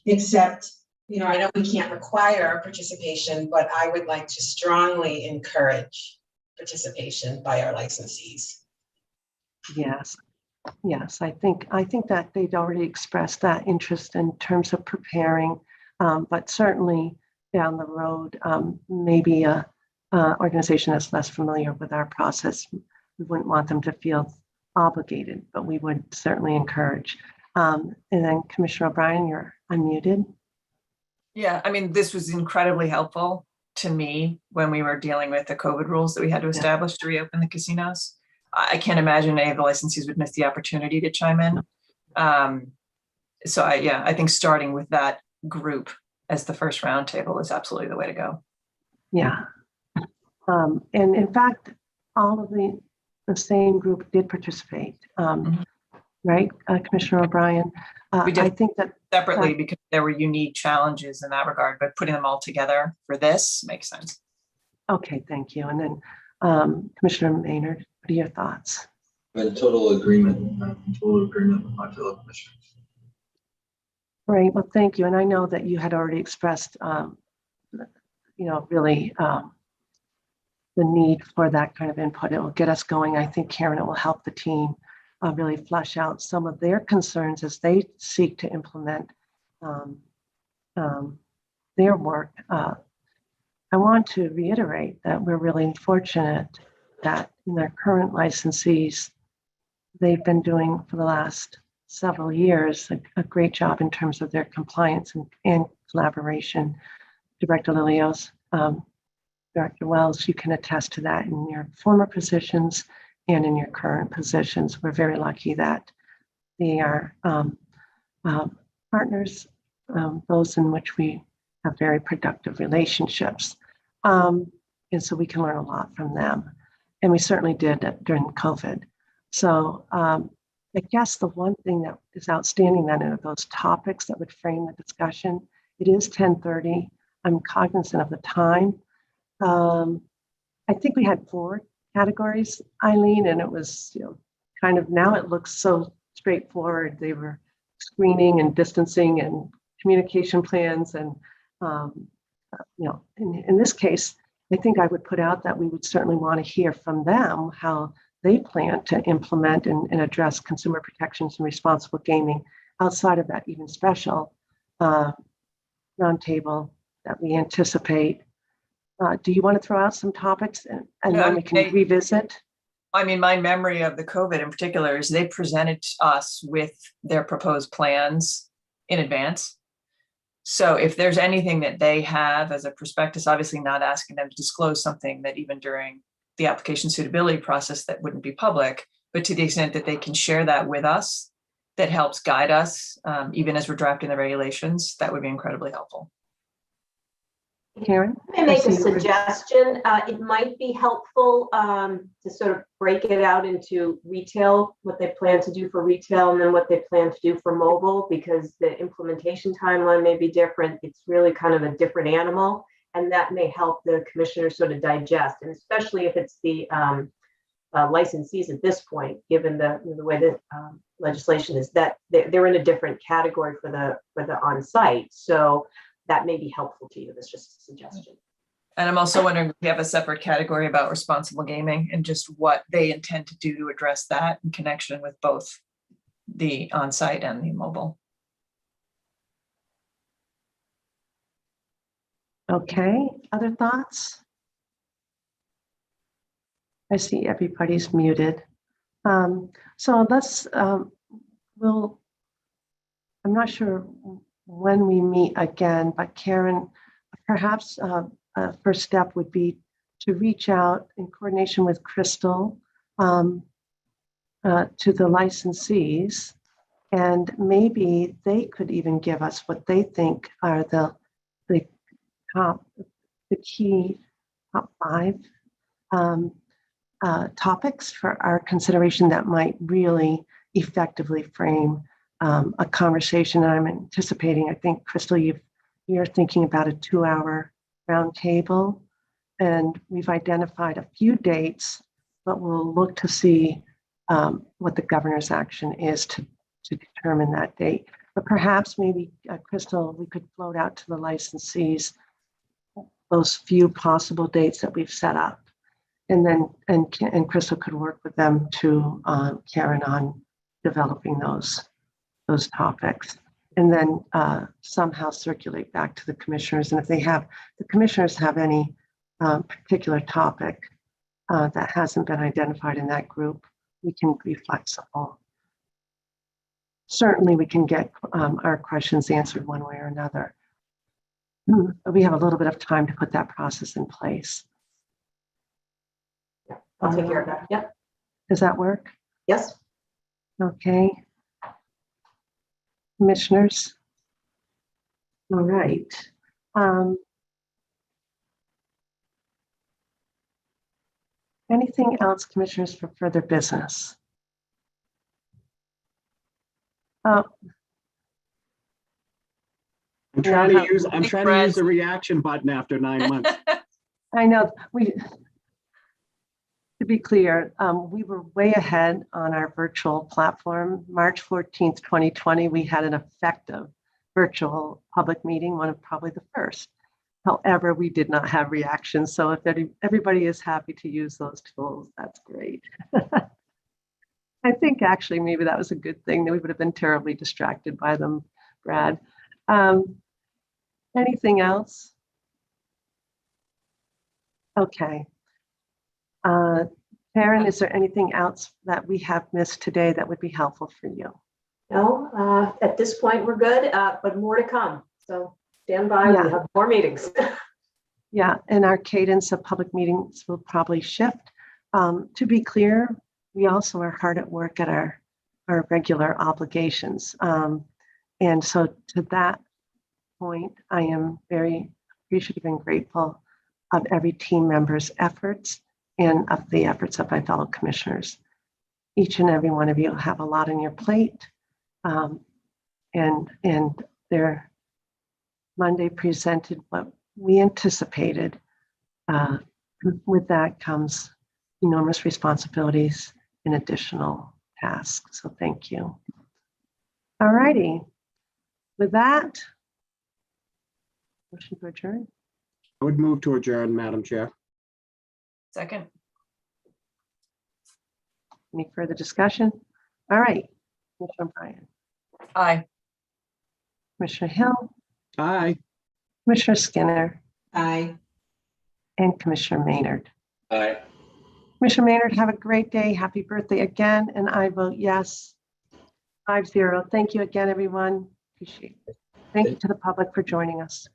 except, I know we can't require participation, but I would like to strongly encourage participation by our licensees. Yes, I think that they'd already expressed that interest in terms of preparing, but certainly down the road, maybe a organization that's less familiar with our process, we wouldn't want them to feel obligated, but we would certainly encourage. And then Commissioner O'Brien, you're unmuted. Yeah, I mean, this was incredibly helpful to me when we were dealing with the COVID rules that we had to establish to reopen the casinos. I can't imagine any of the licensees would miss the opportunity to chime in. So I think starting with that group as the first roundtable is absolutely the way to go. Yeah. And in fact, all of the same group did participate, right, Commissioner O'Brien? We did, I think that separately because there were unique challenges in that regard, but putting them all together for this makes sense. Okay, thank you. And then Commissioner Maynard, what are your thoughts? I'm in total agreement with my fellow commissioners. Great, well, thank you. And I know that you had already expressed, really the need for that kind of input. It will get us going. I think, Karen, it will help the team really flesh out some of their concerns as they seek to implement their work. I want to reiterate that we're really fortunate that in their current licensees, they've been doing for the last several years a great job in terms of their compliance and collaboration. Director Lilios, Director Wells, you can attest to that in your former positions and in your current positions. We're very lucky that they are partners, those in which we have very productive relationships. And so we can learn a lot from them. And we certainly did during COVID. So I guess the one thing that is outstanding then are those topics that would frame the discussion. It is 10:30. I'm cognizant of the time. I think we had 4 categories, Eileen, and it was kind of, now it looks so straightforward. They were screening and distancing and communication plans. And, in this case, I think I would put out that we would certainly want to hear from them how they plan to implement and address consumer protections and responsible gaming outside of that even special roundtable that we anticipate. Do you want to throw out some topics and then we can revisit? I mean, my memory of the COVID in particular is they presented us with their proposed plans in advance. So if there's anything that they have as a prospectus, obviously not asking them to disclose something that even during the application suitability process that wouldn't be public, but to the extent that they can share that with us, that helps guide us, even as we're drafting the regulations, that would be incredibly helpful. Karen? I make I a see you were- suggestion. It might be helpful to sort of break it out into retail, what they plan to do for retail, and then what they plan to do for mobile, because the implementation timeline may be different. It's really kind of a different animal, and that may help the commissioners sort of digest, and especially if it's the licensees at this point, given the way that legislation is, that they're in a different category for the on-site. So that may be helpful to you. That's just a suggestion. And I'm also wondering if we have a separate category about responsible gaming and just what they intend to do to address that in connection with both the on-site and the mobile. Okay, other thoughts? I see everybody's muted. So let's, I'm not sure when we meet again, but Karen, perhaps a first step would be to reach out in coordination with Crystal to the licensees, and maybe they could even give us what they think are the key top 5 topics for our consideration that might really effectively frame a conversation. I'm anticipating, I think, Crystal, you're thinking about a 2-hour roundtable, and we've identified a few dates, but we'll look to see what the governor's action is to determine that date. But perhaps maybe, Crystal, we could float out to the licensees those few possible dates that we've set up. And then, and Crystal could work with them to Karen on developing those topics, and then somehow circulate back to the commissioners. And if the commissioners have any particular topic that hasn't been identified in that group, we can be flexible. Certainly we can get our questions answered one way or another. But we have a little bit of time to put that process in place. I'll take care of that. Yep. Does that work? Yes. Okay. Commissioners. All right. Anything else, commissioners, for further business? I'm trying to use the reaction button after 9 months. I know to be clear, we were way ahead on our virtual platform. March 14th, 2020, we had an effective virtual public meeting, one of probably the first. However, we did not have reactions. So if everybody is happy to use those tools, that's great. I think actually maybe that was a good thing, that we would have been terribly distracted by them, Brad. Anything else? Okay. Karen, is there anything else that we have missed today that would be helpful for you? No, at this point we're good, but more to come. So stand by, Yeah. we have more meetings. Yeah, and our cadence of public meetings will probably shift. To be clear, we also are hard at work at our regular obligations. And so to that point, I am very appreciative and grateful of every team member's efforts and of the efforts of my fellow commissioners. Each and every one of you have a lot on your plate, and their Monday presented what we anticipated. With that comes enormous responsibilities and additional tasks. So thank you. All righty. With that, motion to adjourn. I would move to adjourn, Madam Chair. Second. Any further discussion? All right. Commissioner Bryan, Aye. Commissioner Hill, Aye. Commissioner Skinner, Aye. and Commissioner Maynard. Aye. Commissioner Maynard, have a great day. Happy birthday again. And I vote yes. 5-0. Thank you again, everyone. Appreciate it. Thank you to the public for joining us.